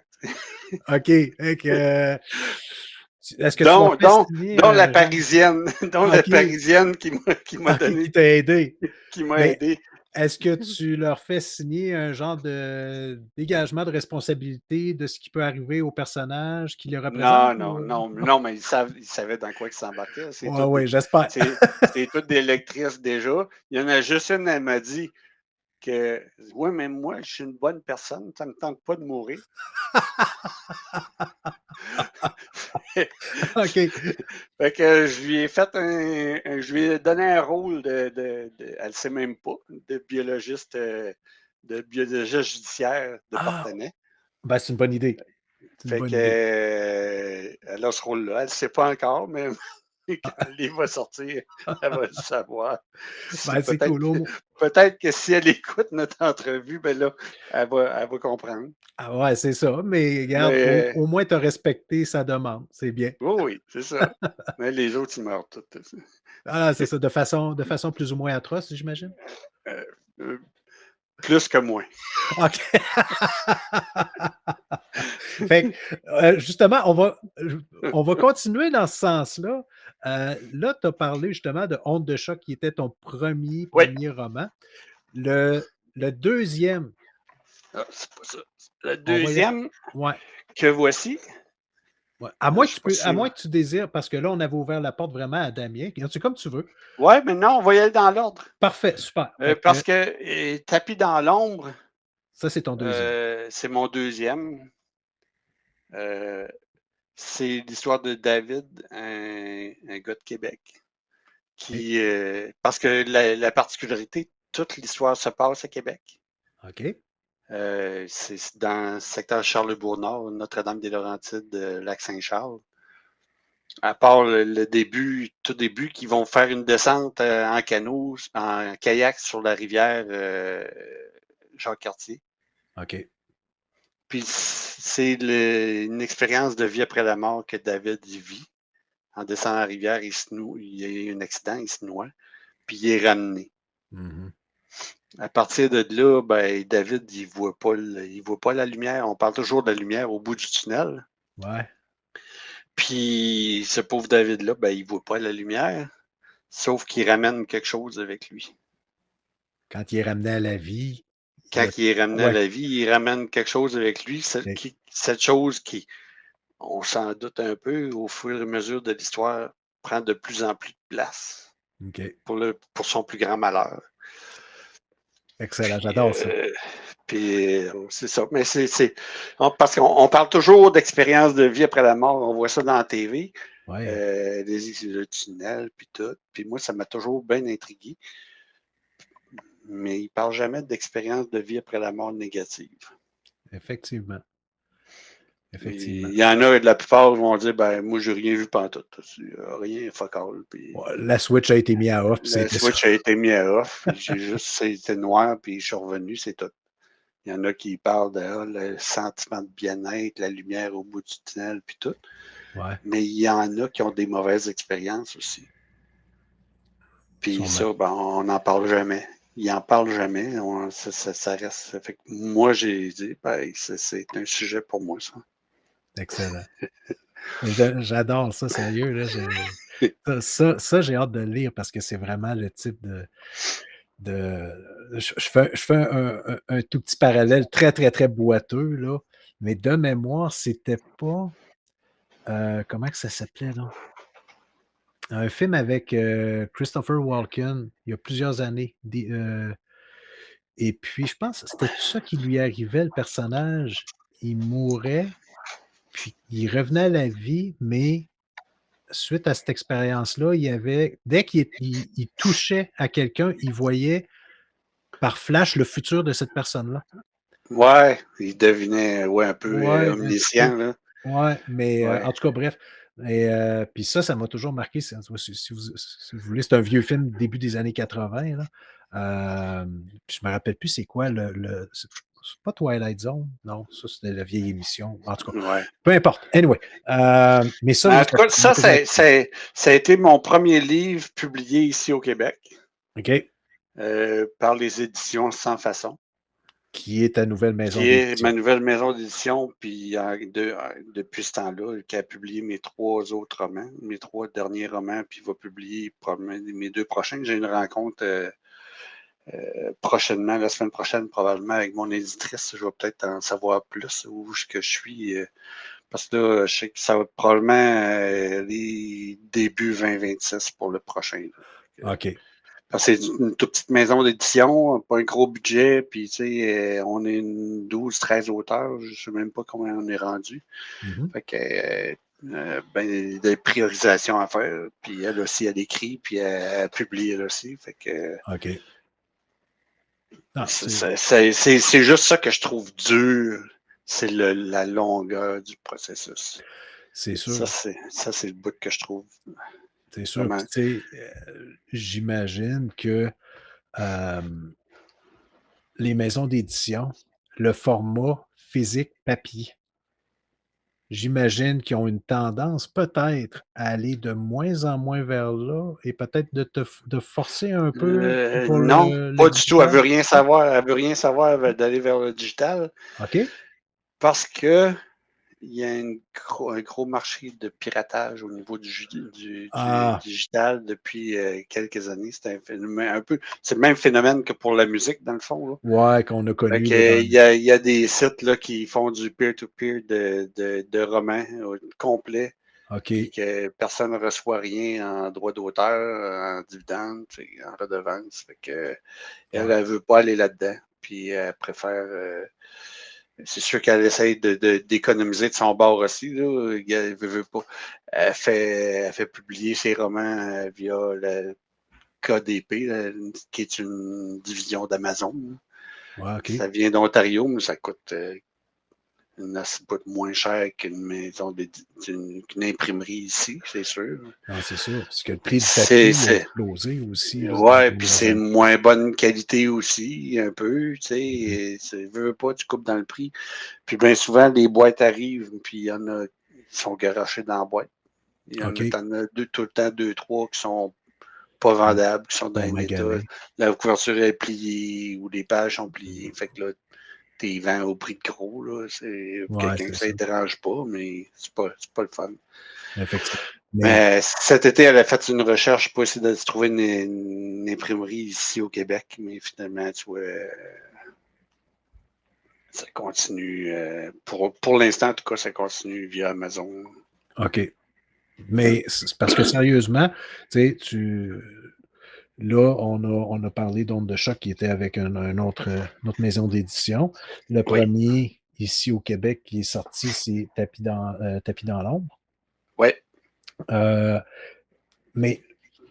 OK. Fait que, est-ce que tu leur Dont, fais dont, signer dont la un genre Parisienne, dont la OK. Parisienne qui m'a OK, qui donné, t'a aidé. qui m'a Mais aidé. est-ce que tu leur fais signer un genre de dégagement de responsabilité de ce qui peut arriver au personnage qui les représente Non, ou, non, non, non, mais ils savaient dans quoi ils s'embarquaient. Ouais, ouais, j'espère. C'est toutes des lectrices déjà. Il y en a juste une, elle m'a dit que oui, mais moi, je suis une bonne personne, ça ne me tente pas de mourir. OK. Fait que je lui ai fait je lui ai donné un rôle elle ne sait même pas, de biologiste judiciaire de Ah! Partenay. Ben, c'est une bonne idée. C'est une Fait bonne que, idée. elle a ce rôle-là. Elle ne sait pas encore, mais quand Ah, le livre va sortir, elle va le savoir. ben, C'est c'est cool. peut-être que si elle écoute notre entrevue, ben là, elle va comprendre. Ah ouais, c'est ça, mais regarde, Mais au moins tu as respecté sa demande, c'est bien. oui, oui, c'est ça. Mais les autres, ils meurent tous. Ah, c'est ça, de façon plus ou moins atroce, j'imagine? Euh, euh, plus que moi. OK. Fait que, justement, on va continuer dans ce sens-là. Là, tu as parlé justement de Honte de chat qui était ton premier Oui. premier roman. Le deuxième, Ah, c'est pas ça. Le on va y deuxième ouais, que voici, ouais. je suis pas À sûr. moins que tu désires, parce que là, on avait ouvert la porte vraiment à Damien. C'est comme tu veux. Ouais, mais non, on va y aller dans l'ordre. Parfait, super. Fait Parce que que Tapis dans l'ombre, ça, c'est ton deuxième. c'est mon deuxième. Euh, c'est l'histoire de David, un gars de Québec, OK. parce que la particularité, toute l'histoire se passe à Québec. OK. C'est dans le secteur Charlebourg-Nord, Notre-Dame-des-Laurentides, Lac-Saint-Charles. À part le début, tout début, qu'ils vont faire une descente en canot, en kayak sur la rivière Jacques-Cartier. OK. Puis c'est une expérience de vie après la mort que David y vit. En descendant la rivière, il y a eu un accident, il se noie, puis il est ramené. Mhm. À partir de là, ben, David, il voit pas la lumière. On parle toujours de la lumière au bout du tunnel. Ouais. Puis ce pauvre David-là, ben, il voit pas la lumière, sauf qu'il ramène quelque chose avec lui. Quand il est ramené à la vie, il y Quand a... il est ramené à Ouais. la vie, il ramène quelque chose avec lui, OK. cette chose qui, on s'en doute un peu, au fur et à mesure de l'histoire, prend de plus en plus de place OK. pour son plus grand malheur. Excellent. Puis, J'adore ça. c'est ça. Mais parce qu'on parle toujours d'expérience de vie après la mort. On voit ça dans la TV, Ouais. le tunnel, puis tout. Puis moi, ça m'a toujours bien intrigué. Mais il ne parle jamais d'expérience de vie après la mort négative. Effectivement. Effectivement. Il y en a, la plupart vont dire, ben, moi, j'ai rien vu pantoute. Rien, fuck all. Puis, Ouais, la Switch a été mise à off, puis le c'était ça. switch a été mis à off. Puis j'ai juste, c'était noir, puis je suis revenu, c'est tout. Il y en a qui parlent de le sentiment de bien-être, la lumière au bout du tunnel, puis tout. Ouais. Mais il y en a qui ont des mauvaises expériences aussi. Puis Sûrement. ça, ben, on n'en parle jamais. Ils n'en parlent jamais. Ça reste. Fait que moi, j'ai dit, ben, c'est un sujet pour moi, ça. Excellent. Mais j'adore ça, sérieux. Là, ça, j'ai hâte de le lire parce que c'est vraiment le type de... Je fais un tout petit parallèle très, très, très boiteux, là, mais de mémoire, c'était pas... comment que ça s'appelait, là? Un film avec Christopher Walken, il y a plusieurs années. Et puis, je pense que c'était tout ça qui lui arrivait, le personnage. Il mourait, puis il revenait à la vie, mais suite à cette expérience-là, il y avait, dès qu'il touchait à quelqu'un, il voyait par flash le futur de cette personne-là. Ouais, il devinait, ouais, un peu Ouais, un petit peu. omniscient, là. Ouais, mais Ouais. en tout cas, bref. Et puis ça m'a toujours marqué. Si vous voulez, c'est un vieux film début des années 80, là. Puis je me rappelle plus c'est quoi c'est pas Twilight Zone, non, ça c'était la vieille émission. En tout cas, Ouais. peu importe. Anyway, mais ça, Mais là, en tout cas, ça m'a ça, toujours intrigué. ça a été mon premier livre publié ici au Québec OK? par les éditions Sans Façon, Qui est ta nouvelle maison qui est ma d'édition. nouvelle maison d'édition, puis depuis ce temps-là, qui a publié mes 3 autres romans, mes 3 derniers romans, puis il va publier mes 2 prochains. J'ai une rencontre prochainement, la semaine prochaine, probablement, avec mon éditrice. Je vais peut-être en savoir plus où que je suis. Parce que là, je sais que ça va être probablement les débuts 2026 pour le prochain. Là. OK. Parce que c'est une toute petite maison d'édition, pas un gros budget, puis tu sais, on est une 12-13 auteurs, je ne sais même pas combien on est rendu. Mhm. Fait que, ben, des priorisations à faire, puis elle aussi, elle écrit, puis elle publie elle aussi. Fait que OK. Ah, c'est juste ça que je trouve dur, c'est la longueur du processus. c'est Ça, sûr. c'est le bout que je trouve C'est sûr. Puis, vraiment. tu sais, j'imagine que euh, les maisons d'édition, le format physique papier, j'imagine qu'ils ont une tendance peut-être à aller de moins en moins vers là et peut-être de forcer un peu pour Non, le pas du tout. Elle digital. veut rien Non? savoir. Elle veut rien savoir d'aller vers le digital OK? parce que il y a un gros marché de piratage au niveau du Ah, digital depuis quelques années. C'est un phénomène un peu. C'est le même phénomène que pour la musique, dans le fond. Là. ouais, qu'on a Fait connu que, là, dans... il y a des sites là, qui font du peer-to-peer de romans complets, puis OK. que personne ne reçoit rien en droit d'auteur, en dividende, en redevance. Fait que, elle Ouais. ne veut pas aller là-dedans. Puis elle préfère. C'est sûr qu'elle essaye d'économiser de son bord aussi. Là. Elle veut pas. Elle fait publier ses romans via le KDP, là, qui est une division d'Amazon. Ouais, OK. Ça vient d'Ontario, mais ça coûte moins cher qu'une maison, qu'une imprimerie ici, c'est sûr. Non, c'est sûr. Parce que le prix du papier a explosé aussi. Là, ouais, puis c'est une moins bonne qualité aussi, un peu. Tu sais, veux pas, tu coupes dans le prix. Puis bien souvent, les boîtes arrivent, puis il y en a qui sont garochés dans la boîte. Il y en a tout le temps 2-3 qui sont pas vendables, qui sont dans un état. La couverture est pliée ou les pages sont pliées. Fait que là, t'es vends au prix de gros. Là. Quelqu'un que ça ne dérange pas, mais c'est pas le fun. Effectivement. Mais cet été, elle a fait une recherche pour essayer de se trouver une imprimerie ici au Québec, mais finalement, tu vois, ça continue. Pour l'instant, en tout cas, ça continue via Amazon. OK. Mais c'est parce que sérieusement, tu sais, là, on a parlé d'Onde de choc qui était avec une autre maison d'édition. Le premier ici au Québec qui est sorti, c'est Tapis dans l'ombre. Oui. Mais,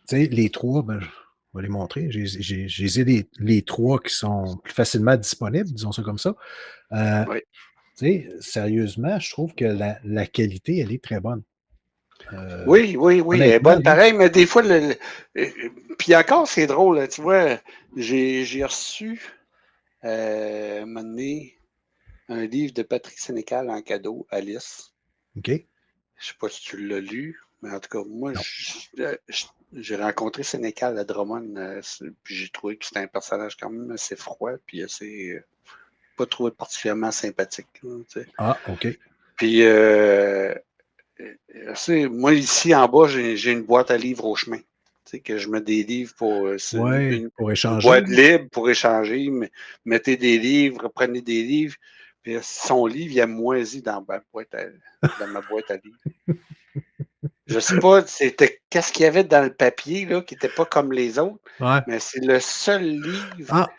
tu sais, les trois, ben, je vais les montrer. J'ai les trois qui sont plus facilement disponibles, disons ça comme ça. Oui. Tu sais, sérieusement, je trouve que la qualité, elle est très bonne. Oui, elle est bonne pareil, mais des fois, puis encore, c'est drôle, là, tu vois, j'ai reçu un moment donné un livre de Patrick Sénécal en cadeau, Alice. OK. Je sais pas si tu l'as lu, mais en tout cas, moi, j'ai rencontré Sénécal à Drummond, puis j'ai trouvé que c'était un personnage quand même assez froid, puis assez pas trouvé particulièrement sympathique. Là, tu sais. Ah, OK. Puis, moi, ici, en bas, j'ai une boîte à livres au chemin. Tu sais, que je mets des livres pour échanger. Une boîte libre pour échanger. Mettez des livres, prenez des livres. Puis son livre, il a moisi dans ma boîte à livres. Je sais pas, qu'est-ce qu'il y avait dans le papier là, qui n'était pas comme les autres, mais c'est le seul livre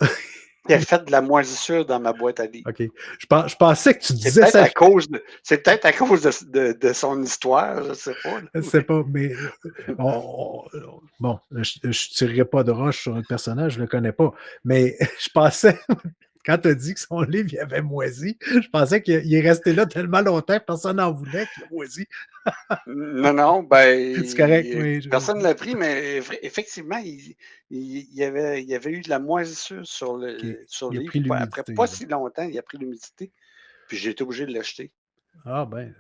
qui a fait de la moisissure dans ma boîte à livres. OK. Je pensais que tu disais ça. C'est peut-être à cause de son histoire, je ne sais pas. Je ne sais pas, mais bon, je ne tirerai pas de roche sur un personnage, je ne le connais pas. Mais je pensais, quand tu as dit que son livre il avait moisi, je pensais qu'il est resté là tellement longtemps que personne n'en voulait qu'il a moisi. Non, ben. C'est correct, oui. Personne ne l'a pris, mais effectivement, il y avait eu de la moisissure sur le livre. Après pas si longtemps, il a pris l'humidité. Puis j'ai été obligé de l'acheter. Ah, ben,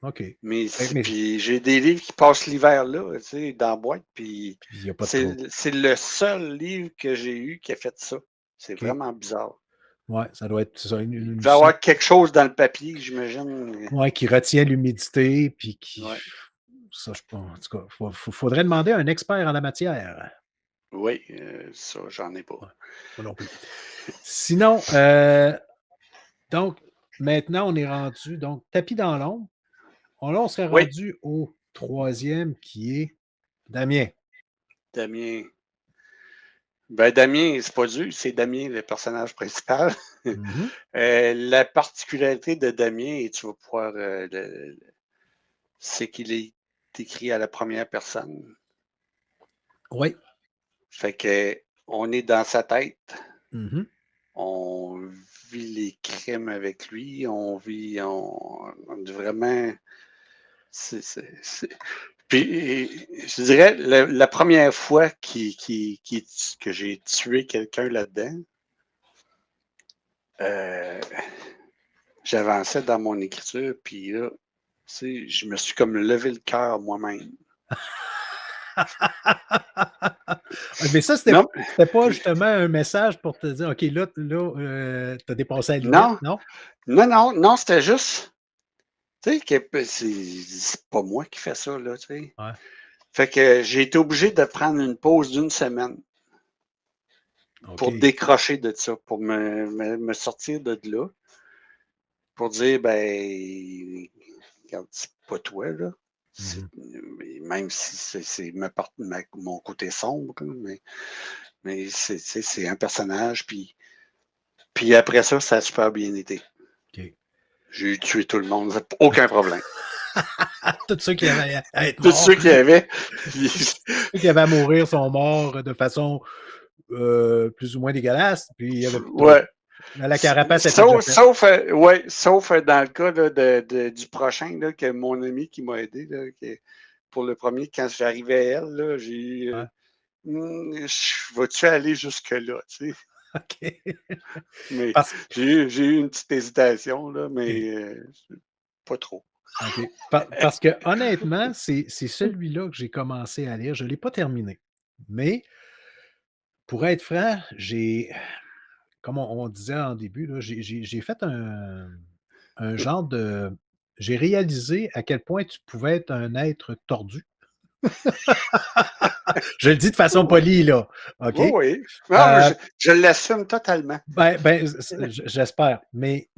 OK. Mais puis j'ai des livres qui passent l'hiver là, tu sais, dans la boîte. Puis c'est le seul livre que j'ai eu qui a fait ça. C'est vraiment bizarre. Ouais, ça doit être ça. Il va y avoir quelque chose dans le papier, j'imagine. Ouais, qui retient l'humidité, puis qui. Ouais. Ça, je pense. En tout cas, faudrait demander à un expert en la matière. Oui, ça, j'en ai pas. Ouais, moi non plus. Sinon, donc, maintenant, on est rendu. Donc, Tapis dans l'ombre. Là, on serait rendu au troisième qui est Damien. Damien. Ben, Damien, c'est pas dur, c'est Damien, le personnage principal. La particularité de Damien, et tu vas pouvoir. C'est qu'il est écrit à la première personne. Oui. Fait que on est dans sa tête. On vit les crimes avec lui. On vraiment. Puis, je dirais, la première fois que j'ai tué quelqu'un là-dedans, j'avançais dans mon écriture, puis là, je me suis comme levé le cœur moi-même. Mais ça, c'était pas justement un message pour te dire, OK, là tu as dépassé la limite, non? Non, c'était juste, tu sais, que c'est pas moi qui fais ça, là, tu sais. Ouais. Fait que j'ai été obligé de prendre une pause d'1 semaine pour décrocher de ça, pour me sortir de là, pour dire, ben, regarde, c'est pas toi, là. Même si c'est mon côté sombre, mais c'est un personnage, puis après ça, ça a super bien été. J'ai tué tout le monde, aucun problème. Tous ceux qui avaient à être morts. Tous ceux qui avaient. Ceux qui avaient à mourir sont morts de façon plus ou moins dégueulasse. Puis il y avait La carapace était déjà Sauf, faite. sauf, ouais, sauf dans le cas là, du prochain, là, que mon ami qui m'a aidé, là, pour le premier, quand j'arrivais à elle, là, j'ai eu, Ouais, vas-tu aller jusque-là, tu sais? OK. Mais Parce j'ai eu une petite hésitation, là, OK, mais pas trop. OK. Parce que honnêtement, c'est celui-là que j'ai commencé à lire. Je ne l'ai pas terminé. Mais pour être franc, comme on disait en début, là, j'ai fait un genre de j'ai réalisé à quel point tu pouvais être un être tordu. Je le dis de façon Oui, polie, là, OK? oui, oui. Non, mais Heu, je l'assume totalement. j'espère, mais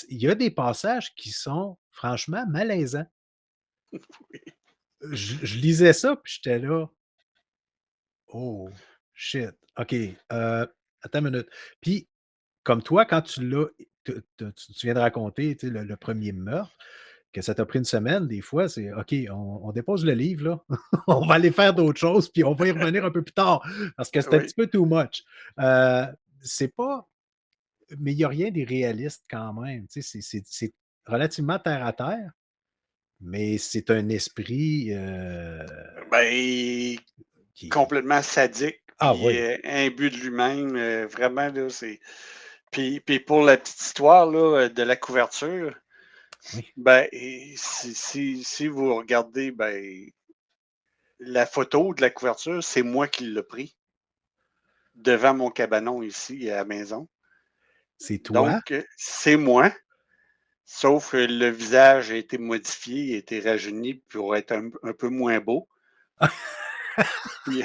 il y a des passages qui sont franchement malaisants. Je lisais ça, puis j'étais là: «Oh shit, OK, attends une minute». Puis comme toi, quand tu l'as tu viens de raconter, tu sais, le 1er meurtre, que ça t'a pris une semaine, des fois, c'est OK, on dépose le livre là, on va aller faire d'autres choses, puis on va y revenir un peu plus tard, parce que c'est un Oui. petit peu too much. Heu, c'est pas mais il y a rien d'irréaliste quand même, tu sais, c'est relativement terre à terre, mais c'est un esprit, Ben, qui complètement sadique, ah puis oui, imbu de lui-même, vraiment, là, c'est. Puis pour la petite histoire, là, de la couverture, oui, ben, et si vous regardez, ben, la photo de la couverture, c'est moi qui l'ai pris devant mon cabanon ici à la maison. c'est toi? Donc, c'est moi, sauf que le visage a été modifié, a été rajeuni pour être un peu moins beau. Puis,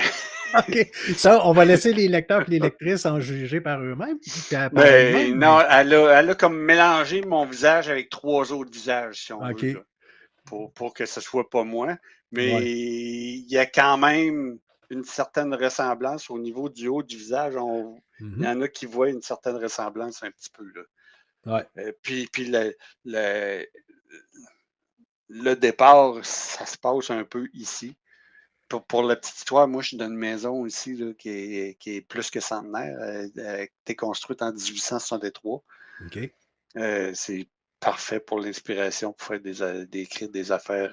OK. Ça, on va laisser les lecteurs et les lectrices en juger par eux-mêmes, par elles-mêmes, ben, non, mais elle a comme mélangé mon visage avec 3 autres visages, si on veut, là, OK, pour que ce soit pas moi. Mais ouais. il y a quand même une certaine ressemblance au niveau du haut du visage. Il y Mmh. en a qui voient une certaine ressemblance un petit peu, là. Ouais. Puis le le départ, ça se passe un peu ici. Pour la petite histoire, moi, je suis dans une maison ici là, qui est plus que centenaire. Elle a été construite en 1863. OK. C'est parfait pour l'inspiration, pour faire d'écrire des affaires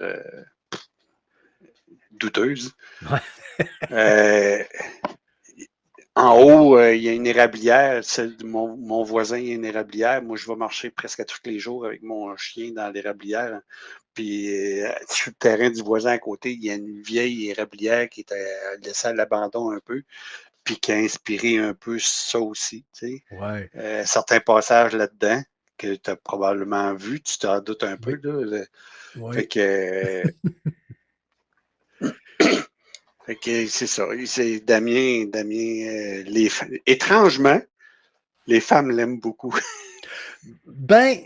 douteuses. Ouais. Euh, En haut, il y a une érablière. Celle de mon voisin, il y a une érablière. Moi, je vais marcher presque à tous les jours avec mon chien dans l'érablière. Puis, sur le terrain du voisin à côté, il y a une vieille érablière qui était laissée à l'abandon un peu, puis qui a inspiré un peu ça aussi. Tu sais. Ouais. Certains passages là-dedans que tu as probablement vu, tu t'en doutes un peu. Oui. Là, fait Oui. que, fait que c'est ça. C'est Damien, étrangement, les femmes l'aiment beaucoup. Ben,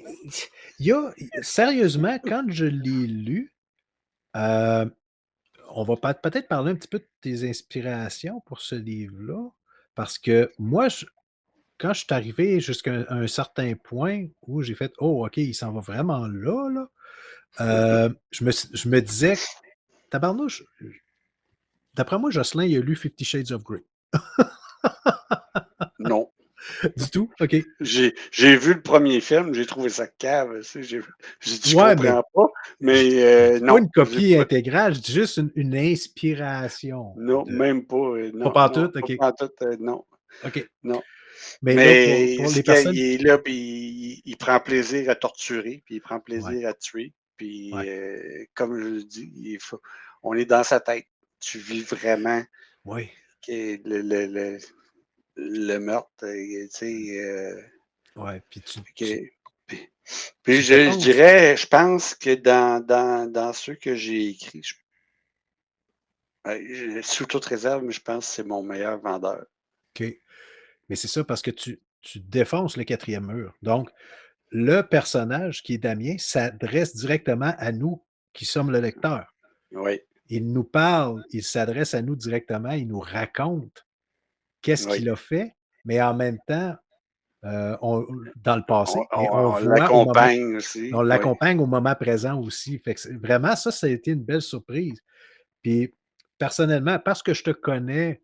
il y a sérieusement, quand je l'ai lu, heu, on va peut-être parler un petit peu de tes inspirations pour ce livre-là, parce que moi, quand je suis arrivé jusqu'à un certain point où j'ai fait: «Oh OK, il s'en va vraiment là, là», je me disais: «Tabarnouche, d'après moi, Jocelyn, il a lu Fifty Shades of Grey». Non. Du tout? OK. J'ai vu le premier film, j'ai trouvé ça cave. Tu sais, j'ai dit, je Ouais, mais comprends pas, mais je dis pas non, une j'ai copie pas. intégrale, je dis juste une inspiration Non, de même pas. pas Non, non, pantoute? pas OK. pantoute, non, OK. non. Mais là, Mais pour ce les qu'il personnes il est qui là, puis il prend plaisir à torturer, puis il prend ouais, plaisir à tuer. Puis, ouais, comme je le dis, on est dans sa tête. Tu vis vraiment oui, que le meurtre, tu sais, ouais, puis que- puis, puis tu je défonces. dirais, je pense que dans ceux que j'ai écrits, sous toute réserve, mais je pense que c'est mon meilleur vendeur. OK. Mais c'est ça parce que tu défonces le quatrième mur. Donc, le personnage qui est Damien s'adresse directement à nous qui sommes le lecteur. Oui, Il nous parle, il s'adresse à nous directement, il nous raconte qu'est-ce oui. qu'il a fait, mais en même temps, on dans le On, passé, mais on on voit au moment l'accompagne aussi. on Oui, l'accompagne au moment présent aussi. Fait que vraiment ça a été une belle surprise. Puis personnellement, parce que je te connais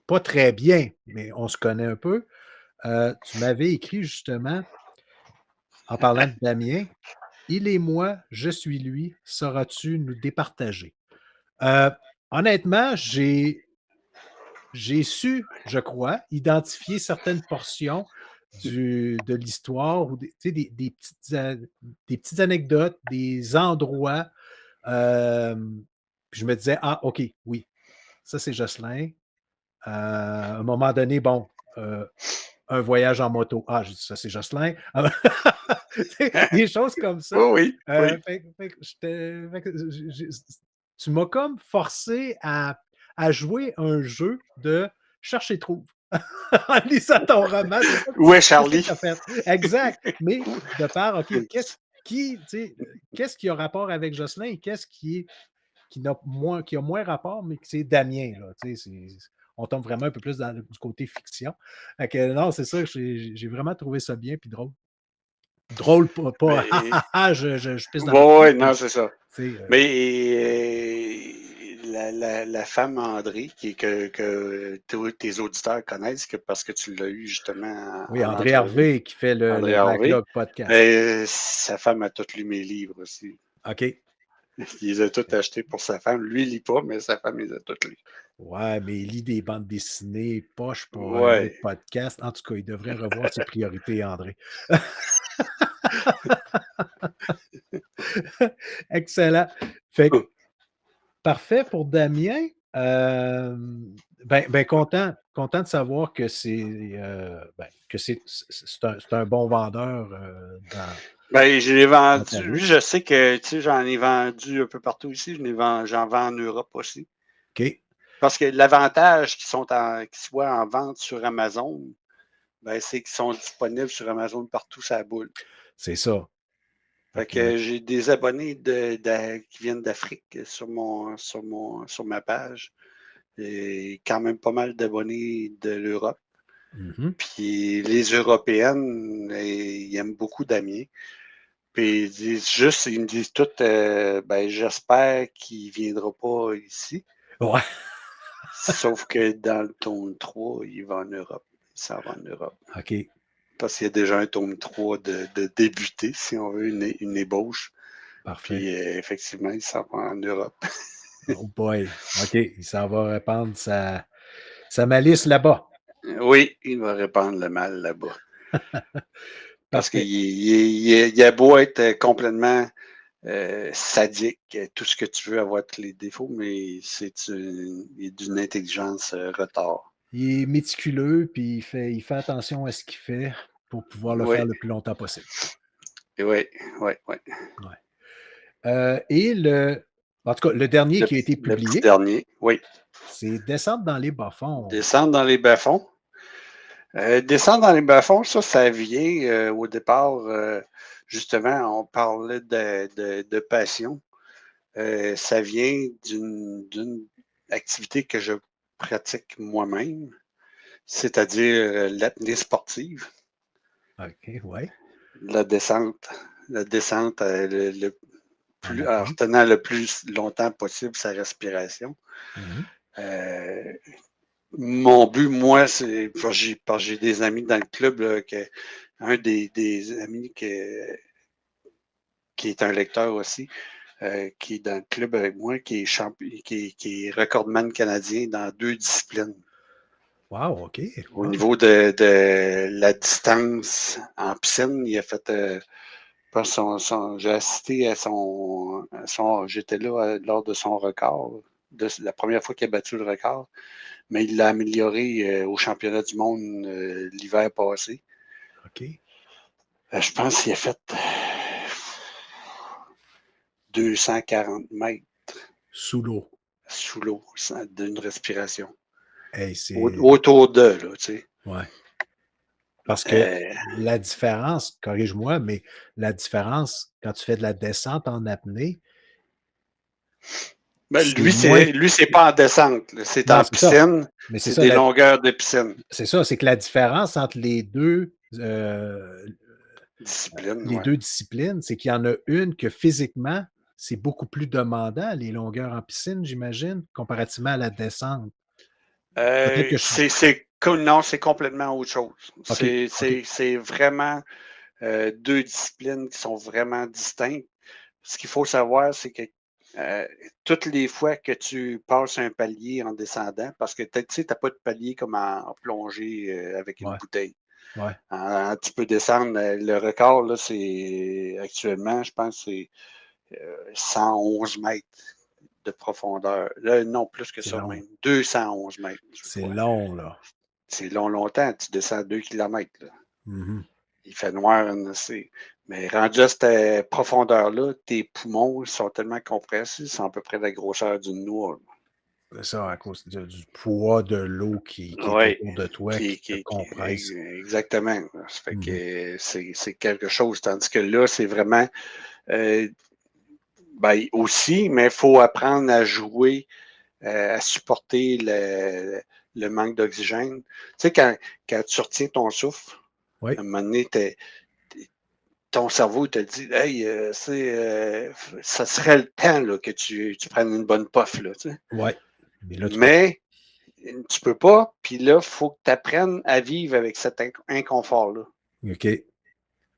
pas très bien, mais on se connaît un peu, Tu m'avais écrit justement, en parlant de Damien, il est moi, je suis lui, sauras-tu nous départager? Euh, Honnêtement, j'ai su, je crois, identifier certaines portions de l'histoire ou des petites anecdotes, des endroits. euh, Puis je me disais, ah, OK, oui, ça c'est Jocelyn. À un moment donné, bon, un voyage en moto. Ah, j'ai dit ça, c'est Jocelyn. Des choses comme ça. Oui, oui. Tu m'as comme forcé à jouer un jeu de chercher-trouve en lisant ton roman. Où est C'est ça que Charlie? tu as fait. Exact. Mais de part, OK, Oui. qu'est-ce qui a rapport avec Jocelyn et qu'est-ce qui a moins rapport, mais que c'est Damien. Là, on tombe vraiment un peu plus du côté fiction. Non, c'est ça, j'ai vraiment trouvé ça bien puis drôle. Drôle, pas Mais, je pisse dans ma ouais, pisse, ouais, mais non, c'est ça. euh, Mais la femme André, que tous tes auditeurs connaissent, parce que tu l'as eu justement oui, en André entrevue, Harvey qui fait André le Harvey, backlog podcast. sa femme a tous lu mes livres aussi. OK. Il les a tous achetés pour sa femme. Lui, il lit pas, mais sa femme, il les a tous lus. Ouais, mais il lit des bandes dessinées poche pour un autre Ouais. podcast. En tout cas, il devrait revoir ses priorités, André. Excellent. Fait que, parfait pour Damien. Content de savoir que c'est un bon vendeur Ben, je l'ai dans ta vendu. liste. Je sais que j'en ai vendu un peu partout ici. J'en vends en Europe aussi. OK. Parce que l'avantage qu'ils soient en vente sur Amazon, ben, c'est qu'ils sont disponibles sur Amazon partout, ça boule. C'est ça. Fait Fait que, que j'ai des abonnés qui viennent d'Afrique sur ma page. Et quand même pas mal d'abonnés de l'Europe. mhm. Puis les Européennes, ils aiment beaucoup Damien. Puis ils me disent tout, ben, j'espère qu'il ne viendra pas ici. Ouais. Sauf que dans le tome 3, il va en Europe. Il s'en va en Europe. OK. Parce qu'il y a déjà un tome 3 de débuté, si on veut, une ébauche. Parfait. Puis effectivement, il s'en va en Europe. Oh boy. OK. Il s'en va répandre sa malice là-bas. Oui, il va répandre le mal là-bas. Parce Parfait. qu'il a beau être complètement sadique, tout ce que tu veux, avoir tous les défauts, mais il est d'une intelligence retard. Il est méticuleux, puis il fait attention à ce qu'il fait pour pouvoir le faire Oui, le plus longtemps possible. oui, oui, oui. Ouais. En tout cas, le dernier qui a été Le petit publié, dernier, oui. c'est Descendre dans les bas-fonds. Descendre dans les bas-fonds. Descendre dans les bas-fonds, ça vient au départ, justement, on parlait de passion. Ça vient d'une activité que je pratique moi-même, c'est-à-dire l'apnée sportive, OK, ouais. la descente, la descente En en apnée. retenant le plus longtemps possible sa respiration. Mhm. Euh, Mon but, moi, c'est parce que j'ai des amis dans le club, là, un des amis qui est un lecteur aussi, qui est dans le club avec moi, qui est recordman canadien dans 2 disciplines. Wow, OK. Au Wow. niveau de la distance en piscine, il a fait j'ai assisté j'étais là lors de son record, de la première fois qu'il a battu le record, mais il l'a amélioré au championnat du monde l'hiver passé. OK. Je pense qu'il a fait 240 mètres Sous l'eau. sous l'eau d'une respiration. Hey, Autour d'eux, là, tu sais. ouais. Parce que Euh, la différence, corrige-moi, mais la différence quand tu fais de la descente en apnée, ben, c'est moins. lui, c'est pas en descente, là, c'est Non, en c'est ça. piscine, Mais c'est c'est ça, des longueurs de piscine. c'est que la différence entre Discipline, les ouais. deux disciplines, c'est qu'il y en a une que physiquement, c'est beaucoup plus demandant, les longueurs en piscine, j'imagine, comparativement à la descente. Peut-être que je suis... Non, c'est complètement autre chose. OK, OK. C'est vraiment deux disciplines qui sont vraiment distinctes. Ce qu'il faut savoir, c'est que toutes les fois que tu passes un palier en descendant, parce que tu sais, tu n'as pas de palier comme en plongée avec une Ouais, bouteille. ouais. Tu peux descendre. Le record, là, c'est actuellement, je pense, c'est 111 mètres de profondeur. Là, non, plus que C'est ça long. même. 211 mètres, je C'est crois. long, là. C'est longtemps. Tu descends 2 kilomètres. Là. Mhm. Il fait noir, mais rendu à cette profondeur-là, tes poumons sont tellement compressés, ils sont à peu près la grosseur d'une noix. C'est ça, à cause du poids de l'eau qui est Oui, autour de toi, qui te compresse. exactement. Ça fait Mhm. que c'est quelque chose. Tandis que là, c'est vraiment euh, ben, aussi, mais il faut apprendre à jouer, à supporter le manque d'oxygène. Tu sais, quand tu retiens ton souffle, Oui, à un moment donné, ton cerveau te dit hey, ça serait le temps là, que tu prennes une bonne puff. Là, tu sais. ouais. Mais là, tu peux pas. Mais tu peux pas, puis là, il faut que tu apprennes à vivre avec cet inconfort-là OK.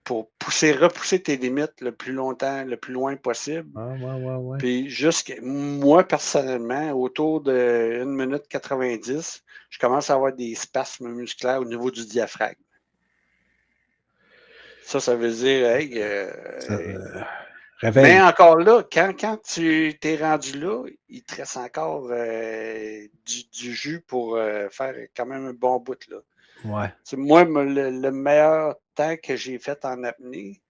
pour repousser tes limites le plus longtemps, le plus loin possible. Ah, ouais, ouais, ouais. Puis jusqu'à moi, personnellement, autour de 1 minute 90, je commence à avoir des spasmes musculaires au niveau du diaphragme. Ça veut dire, hey, Ça, mais réveille. encore là, quand tu t'es rendu là, il te reste encore du jus pour faire quand même un bon bout. Là. Ouais. Moi, le meilleur temps que j'ai fait en apnée,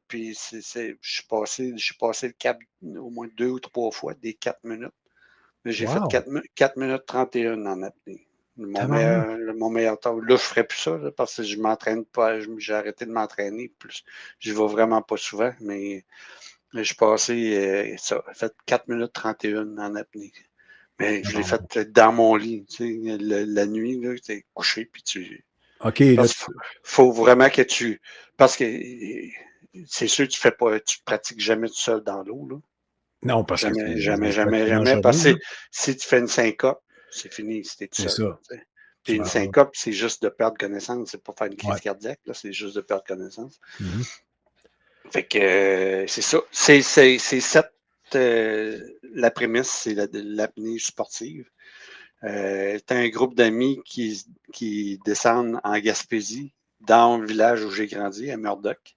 puis j'ai passé le cap au moins 2 ou 3 fois, des 4 minutes. Mais j'ai fait Wow! 4 minutes 31 en apnée. Tabarnouche! Mon meilleur temps. Là, je ne ferais plus ça là, parce que je m'entraîne pas. J'ai arrêté de m'entraîner. Je vais vraiment pas souvent, mais je passé fait 4 minutes 31 en apnée. Mais je l'ai fait Tabarnouche. dans mon lit, tu sais, la nuit, là, tu es couché, puis OK, là, parce qu'il faut vraiment que tu. Parce que c'est sûr, tu pratiques jamais tout seul dans l'eau, là. non, parce que Jamais, ça jamais, peut être jamais, jamais. dangereux, Parce que là. si tu fais une syncope, c'est fini, si tu es tout C'est seul. ça. Tu sais. Puis Tu une vas syncope, c'est juste de perdre connaissance, c'est pas faire une crise ouais. cardiaque, là, c'est juste de perdre connaissance. Mhm. Fait que c'est ça. C'est cette la prémisse, c'est l'apnée sportive. Tu as un groupe d'amis qui descendent en Gaspésie, dans le village où j'ai grandi, à Murdoch,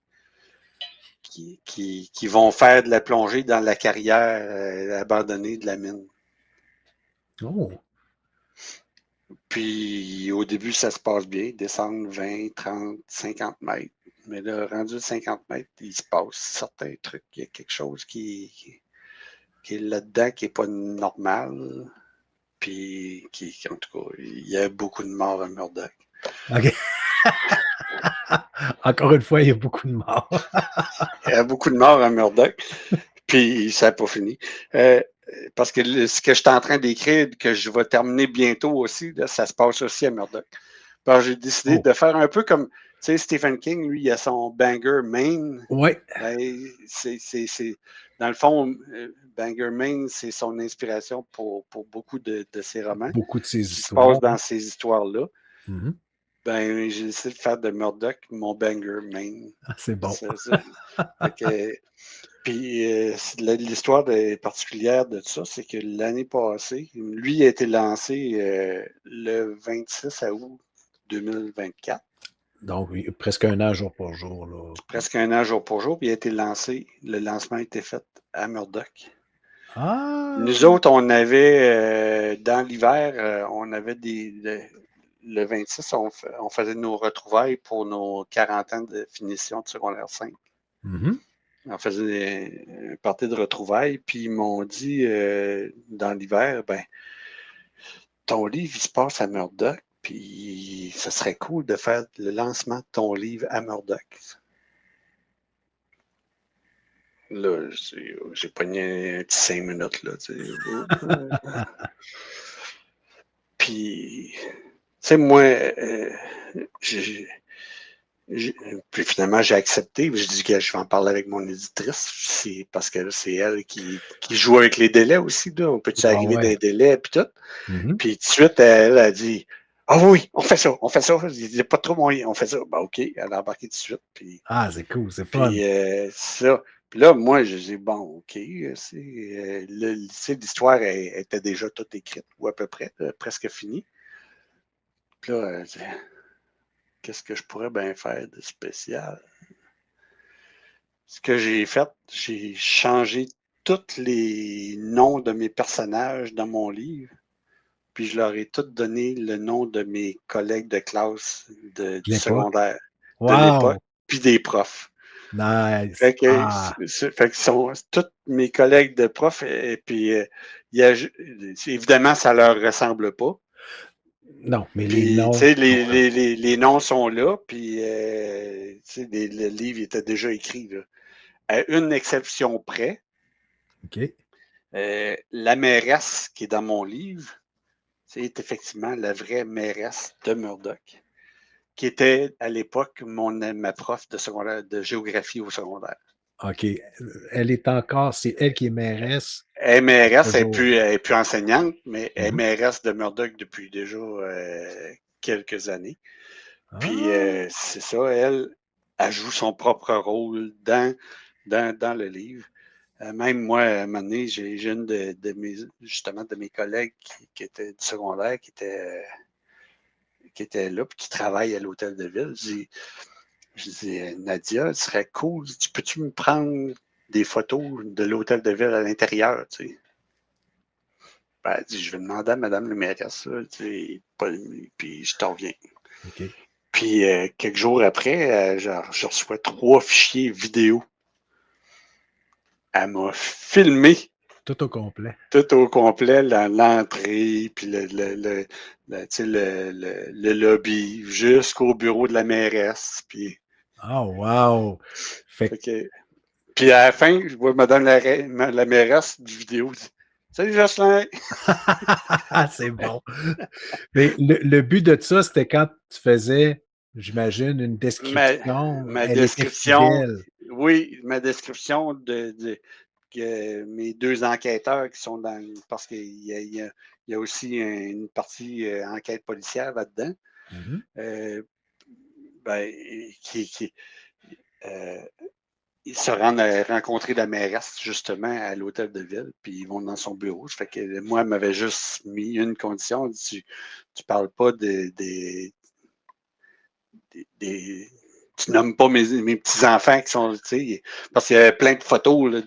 qui vont faire de la plongée dans la carrière abandonnée de la mine. Oh! Puis au début, ça se passe bien, descendre 20, 30, 50 mètres. Mais là, rendu de 50 mètres, il se passe certains trucs. Il y a quelque chose qui est là-dedans qui n'est pas normal. Puis, en tout cas, il y a beaucoup de morts à Murdoch. OK. Encore une fois, il y a beaucoup de morts. Il y a beaucoup de morts à Murdoch. Puis, ça n'a pas fini. Parce que ce que je suis en train d'écrire, que je vais terminer bientôt aussi, là, ça se passe aussi à Murdoch. Alors, j'ai décidé Oh! de faire un peu comme, tu sais, Stephen King, lui, il a son Bangor, Maine. Ouais. Ben, dans le fond, Bangor, Maine, c'est son inspiration pour beaucoup de ses romans Beaucoup de ces qui se passent histoires, dans hein. ces histoires-là. Mhm. Ben, j'ai décidé de faire de Murdoch mon Bangor, Maine. Ah, c'est bon. Fait que, puis l'histoire particulière de ça, c'est que l'année passée, lui a été lancé le 26 août 2024. Donc, oui, presque un an jour pour jour, là. Presque un an jour pour jour, puis il a été lancé. Le lancement a été fait à Murdoch. Ah! Nous autres, on avait, dans l'hiver, on avait le 26, on faisait nos retrouvailles pour nos 40 ans de finition de secondaire 5. Mhm. On faisait un party de retrouvailles, puis ils m'ont dit, dans l'hiver, ben, ton livre, il se passe à Murdoch, puis ça serait cool de faire le lancement de ton livre à Murdoch. Là, j'ai pogné un petit 5 minutes, là, tu sais. Puis, tu sais, moi, Puis finalement, j'ai accepté. Puis je dis que je vais en parler avec mon éditrice. Parce que c'est elle qui joue avec les délais aussi. Là. On peut-tu Ah arriver dans ouais. les délais puis tout. Mhm. Puis tout de suite, elle a dit ah oui, on fait ça, on fait ça. Il n'y a pas trop moyen, on fait ça. Ben OK, elle a embarqué tout de suite. Ah, c'est cool, c'est fun. Puis ça. Puis là, moi, je dis bon, OK, l'histoire était déjà toute écrite, ou à peu près, presque finie. Puis là, elle dit qu'est-ce que je pourrais bien faire de spécial? Ce que j'ai fait, j'ai changé tous les noms de mes personnages dans mon livre, puis je leur ai tous donné le nom de mes collègues de classe du L'époque. secondaire de l'époque, Wow! puis des profs. Nice. Fait que, Ah, fait que sont tous mes collègues de profs, et puis évidemment, ça leur ressemble pas. non, mais les Puis, tu noms sais, sont là. les noms sont là, puis, tu sais, le livre était déjà écrit, là. À une exception près, OK. la mairesse qui est dans mon livre, c'est effectivement la vraie mairesse de Murdoch, qui était à l'époque ma prof de secondaire, de géographie au secondaire. OK. Elle est encore, c'est elle qui est mairesse. Elle est mairesse, Toujours. elle est plus enseignante, mais elle est Mhm. mairesse de Murdoch depuis déjà quelques années. Puis Ah, c'est ça, elle joue son propre rôle dans le livre. Même moi, à un moment donné, j'ai une justement de mes collègues qui était du secondaire, qui était là, puis qui travaille à l'hôtel de ville. Je dis Nadia, ce serait cool, peux-tu me prendre des photos de l'hôtel de ville à l'intérieur, tu sais? Ben, elle dit, je vais demander à Madame le mairesse, là, tu sais, puis je t'en reviens. OK. Puis quelques jours après, je reçois 3 fichiers vidéo. Elle m'a filmé Tout au complet. tout au complet, l'entrée, puis tu sais, le lobby, jusqu'au bureau de la mairesse. Puis, Ah, wow! Fait fait que, puis à la fin, je vois Madame la mairesse du vidéo dit salut Jocelyn! c'est bon. Mais le but de ça, c'était quand tu faisais, j'imagine, une Ma, description, ma elle était description, fidèle. oui, ma description que mes 2 enquêteurs qui sont dans. Parce qu'il y a aussi une partie enquête policière là-dedans. Mhm. Euh, ben, euh, ils se rendent à rencontrer la mairesse, justement, à l'hôtel de ville, puis ils vont dans son bureau. Fait que moi, elle m'avait juste mis une condition. Elle dit, tu parles pas tu nommes pas mes petits-enfants qui sont, tu sais, parce qu'il y avait plein de photos là,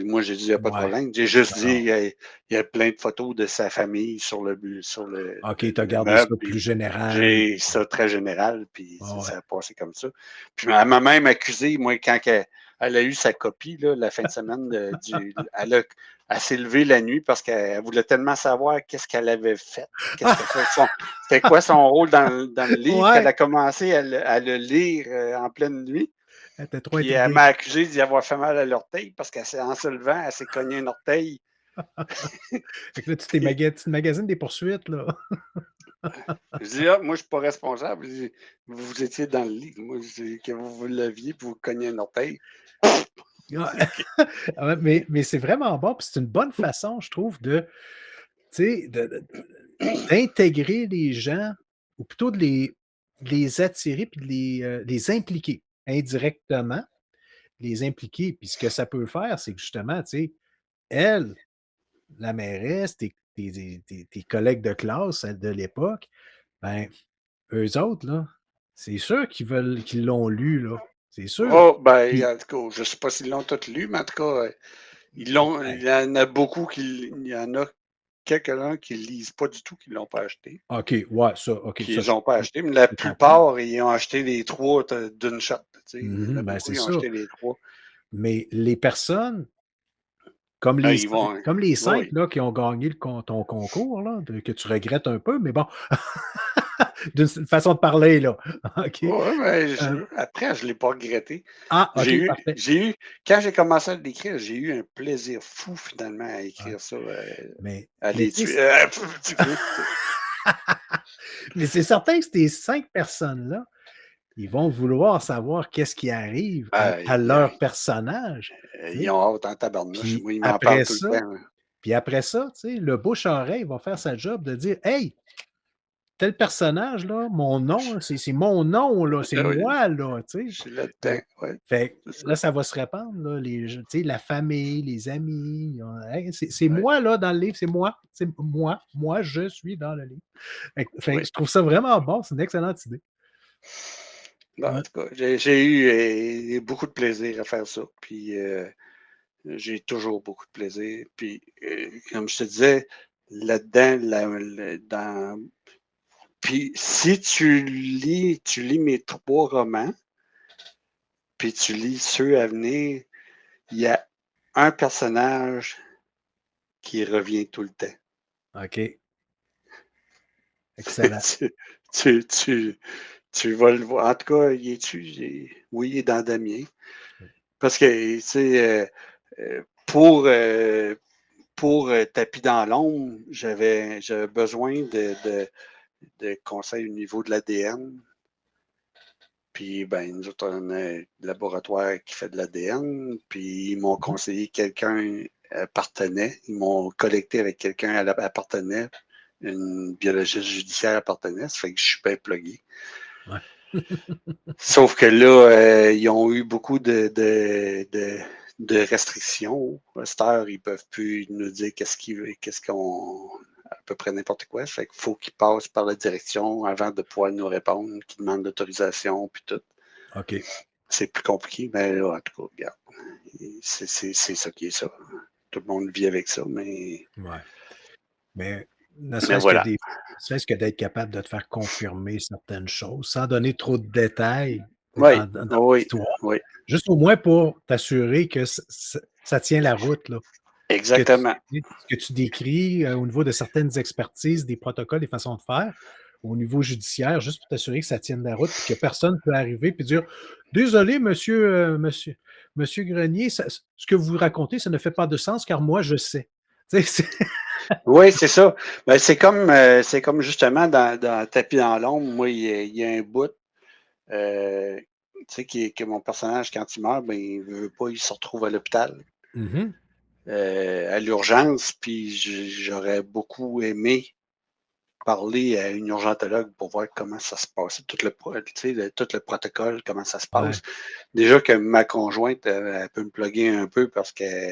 moi, j'ai dit, il n'y a pas de Ouais. problème. J'ai juste dit, Non. il y a plein de photos de sa famille sur OK, tu as le gardé ça meuble. plus Puis général. j'ai ça très général, puis Ah ouais. ça a passé comme ça. Puis elle m'a même accusé, moi, quand elle a eu sa copie, là, la fin de semaine, elle s'est levée la nuit parce qu'elle voulait tellement savoir qu'est-ce qu'elle avait fait. C'était quoi son rôle dans le livre qu'elle Ouais, a commencé à le lire en pleine nuit. elle était trop Puis elle intriguée. m'a accusé d'y avoir fait mal à l'orteil parce qu'en se levant, elle s'est cogné un orteil. Fait que là, Puis tu te magasines des poursuites, là. je dis, ah, moi, je ne suis pas responsable. Je dis, vous étiez dans le lit. Moi, je dis, que vous leviez et vous cognez un orteil. Ouais. Ah ouais, mais c'est vraiment bon, puis c'est une bonne façon, je trouve, tu sais, d'intégrer les gens, ou plutôt de les attirer puis les impliquer indirectement, les impliquer. Puis ce que ça peut faire, c'est que justement, tu sais, elle, la mairesse, tes collègues de classe de l'époque, ben, eux autres, là, c'est sûr qu'ils l'ont lu, là. C'est sûr. Oh, ben, Puis, en tout cas, je ne sais pas s'ils l'ont tous lu, mais en tout cas, il ben, y en a beaucoup il y en a quelques-uns qui ne lisent pas du tout, qui ne l'ont pas acheté, OK, ouais, ça, OK, qui ça, ne les ont pas achetés, mais la je peux comprendre. plupart, ils ont acheté les 3 d'une shot. Tu sais. Il y en a Mhm, ben, beaucoup, c'est ils ont ça. acheté les 3. Mais les personnes comme Ah, les ils vont. comme les 5 Oui. là, qui ont gagné ton concours là, que tu regrettes un peu, mais bon, d'une façon de parler là, OK. Oui, mais Hem, après, je ne l'ai pas regretté. OK, parfait. Quand j'ai commencé à l'écrire, j'ai eu un plaisir fou finalement à Ouais, écrire ça, à mais les tu tuer. sais Tu sais. mais c'est certain que ces 5 personnes-là, ils vont vouloir savoir qu'est-ce qui arrive Ah, à leur personnage. Tu ils sais. ont hâte en tabarnouche. Puis Moi, ils m'en parlent après tout le ça, temps. tu sais, le bouche-oreille va faire sa job de dire Hey, tel personnage, là, mon nom, là, c'est mon nom, là, c'est Ah oui, moi, là, tu sais. je suis là-dedans, Fait, oui, fait c'est ça. là, ça va se répandre, là, tu sais, la famille, les amis. Hey, c'est Ouais, moi, là, dans le livre, c'est moi, je suis dans le livre. Fait que oui. je trouve ça vraiment bon, c'est une excellente idée. Bon, en Ouais. tout cas, j'ai eu beaucoup de plaisir à faire ça. Puis j'ai toujours beaucoup de plaisir. Puis, comme je te disais, là-dedans, puis si tu lis mes 3 romans, puis tu lis ceux à venir, il y a un personnage qui revient tout le temps. OK. Excellent. tu, tu, tu, tu vas le voir. En tout cas, oui, il est dans Damien. Parce que, tu sais, pour Tapis dans l'ombre, j'avais besoin de conseils au niveau de l'ADN. Puis, ben, nous autres, on a un laboratoire qui fait de l'ADN. Puis, ils m'ont conseillé quelqu'un appartenait. Ils m'ont collecté avec quelqu'un appartenait. Une biologiste judiciaire appartenait. Ça fait que je suis bien plugué. Ouais. Sauf que là, ils ont eu beaucoup de restrictions. À cette heure, ils ne peuvent plus nous dire qu'est-ce qu'on. À peu près n'importe quoi. Fait qu'il faut qu'ils passent par la direction avant de pouvoir nous répondre, qu'ils demandent l'autorisation, puis tout. OK. C'est plus compliqué, mais là, en tout cas, regarde. C'est ça qui est ça. Tout le monde vit avec ça, Ouais. Mais ne mais serait-ce que voilà. des ne serait-ce que d'être capable de te faire confirmer certaines choses sans donner trop de détails Oui, dans oui, l'histoire. oui. Juste au moins pour t'assurer que ça tient la route, là. Exactement. Ce que tu décris au niveau de certaines expertises, des protocoles, des façons de faire, au niveau judiciaire, juste pour t'assurer que ça tienne la route, puis que personne ne peut arriver et dire Désolé, monsieur Grenier, ce que vous racontez, ça ne fait pas de sens car moi, je sais. Tu sais, Oui, c'est ça. Ben, c'est comme justement dans Tapis dans l'ombre, moi, il y a un bout, tu sais, que mon personnage, quand il meurt, ben, il veut pas, il se retrouve à l'hôpital, Mhm. à l'urgence, puis j'aurais beaucoup aimé parler à une urgentologue pour voir comment ça se passe, tu sais, tout le protocole, comment ça se Ouais, passe. Déjà que ma conjointe, elle peut me plugger un peu parce que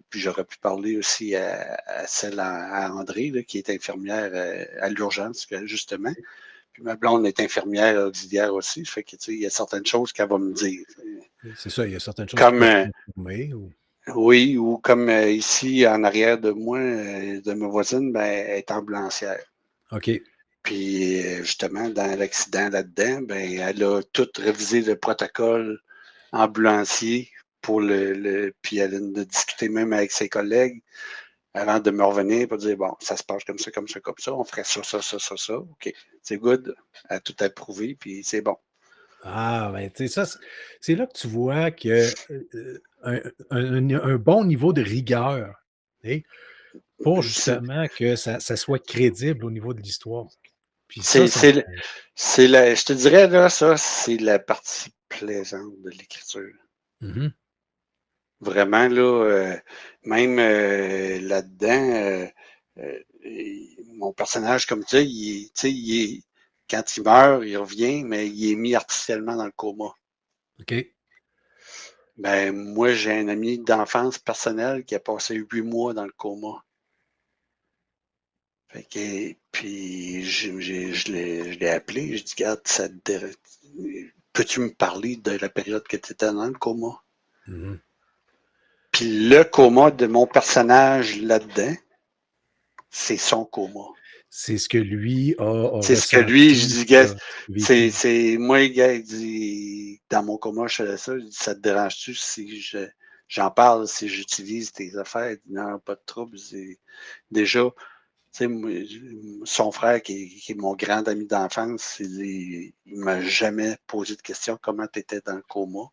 puis j'aurais pu parler aussi à celle à André, là, qui est infirmière à l'urgence, justement. Puis ma blonde est infirmière auxiliaire aussi. Fait que, tu sais, il y a certaines choses qu'elle va me dire. c'est ça, il y a certaines choses qui Comme, peuvent confirmer. oui, ou comme ici, en arrière de moi, de ma voisine, ben, elle est ambulancière. OK. Puis, justement, dans l'accident là-dedans, ben, elle a tout révisé le protocole ambulancier puis elle a discuté même avec ses collègues avant de me revenir pour dire bon, ça se passe comme ça, comme ça, comme ça, on ferait ça. OK, c'est good, à tout approuvé, puis c'est bon. Ah, ben, tu sais, ça, c'est là que tu vois que un bon niveau de rigueur, tu sais, pour C'est justement que ça soit crédible au niveau de l'histoire. Puis c'est- ça c'est- je te dirais, là, ça, c'est la partie plaisante de l'écriture. Mhm. Vraiment, là, même là-dedans, mon personnage, comme tu sais, tu sais, quand il meurt, il revient, mais il est mis artificiellement dans le coma. OK. Ben, moi, j'ai un ami d'enfance personnel qui a passé 8 mois dans le coma. Fait que, puis, je l'ai appelé, je dis, regarde, peux-tu me parler de la période que tu étais dans le coma? Mhm. Puis le coma de mon personnage là-dedans, c'est son coma. C'est ce que lui a C'est ce que lui, je ressenti, dis, gars, a vécu. moi, le gars, il dit, dans mon coma, je fais ça, je dis, ça te dérange-tu si j'en parle, si j'utilise tes affaires? Il dit, non, pas de trouble. Déjà, tu sais, son frère, qui est mon grand ami d'enfance, il m'a jamais posé de question comment tu étais dans le coma.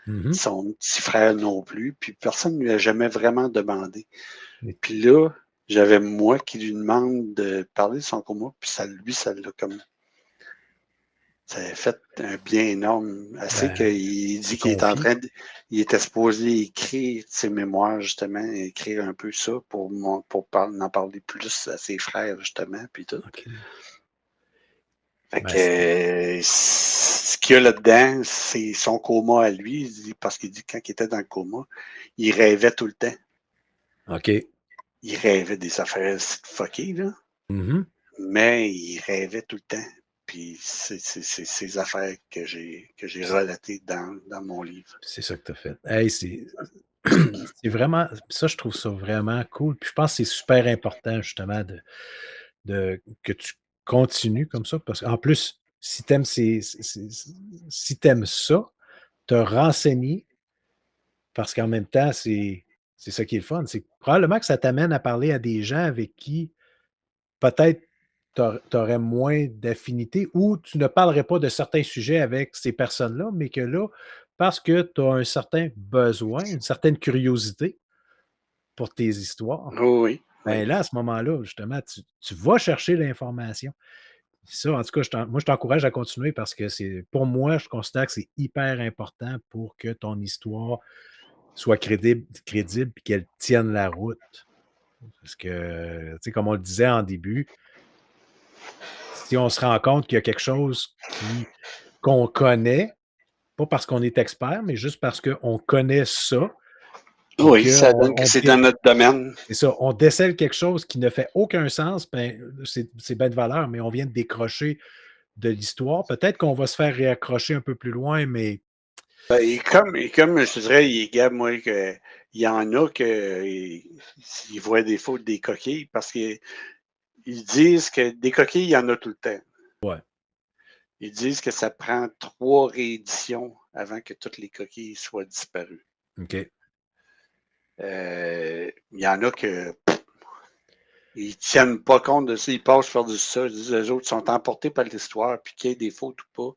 Mhm. Son petit frère non plus, puis personne ne lui a jamais vraiment demandé. Mais Puis là, j'avais moi qui lui demande de parler de son coma, puis ça, lui, ça l'a comme. Ça a fait un bien énorme. Assez Ben, qu'il c'est dit qu'il est en confié. train de. Il était supposé écrire ses mémoires, justement, écrire un peu ça pour en parler plus à ses frères, justement, puis tout. OK. Fait Ben, c'est que ce qu'il y a là-dedans, c'est son coma à lui. Parce qu'il dit que quand il était dans le coma, il rêvait tout le temps. OK. Il rêvait des affaires fuckées, là. Mhm. Mais il rêvait tout le temps. Puis c'est ces affaires que j'ai relatées dans mon livre. C'est ça que tu as fait. Hey, c'est vraiment ça, je trouve ça vraiment cool. Puis je pense que c'est super important justement que tu continues comme ça parce qu'en plus, si tu aimes si tu ça, te renseigner parce qu'en même temps, c'est ça qui est le fun. C'est probablement que ça t'amène à parler à des gens avec qui peut-être tu aurais moins d'affinité ou tu ne parlerais pas de certains sujets avec ces personnes-là, mais que là, parce que tu as un certain besoin, une certaine curiosité pour tes histoires, Oui, oui. ben là, à ce moment-là, justement, tu vas chercher l'information. Ça, en tout cas, moi, je t'encourage à continuer parce que pour moi, je considère que c'est hyper important pour que ton histoire soit crédible et qu'elle tienne la route. Parce que, tu sais, comme on le disait en début, si on se rend compte qu'il y a quelque chose qu'on connaît, pas parce qu'on est expert, mais juste parce qu'on connaît ça, puis Oui, qu'on ça donne que c'est dans notre domaine. c'est ça, on décèle quelque chose qui ne fait aucun sens, ben, c'est bien de valeur, mais on vient de décrocher de l'histoire. Peut-être qu'on va se faire réaccrocher un peu plus loin, mais Ben, et comme je te dirais, gars, moi, que, il y en a que ils voient des fautes des coquilles parce qu'ils disent que des coquilles, il y en a tout le temps. ouais, Ils disent que ça prend 3 rééditions avant que toutes les coquilles soient disparues. OK. Il y en a que ils tiennent pas compte de ça, ils passent par-dessus ça. Ils disent les autres sont emportés par l'histoire, puis qu'il y ait des fautes ou pas,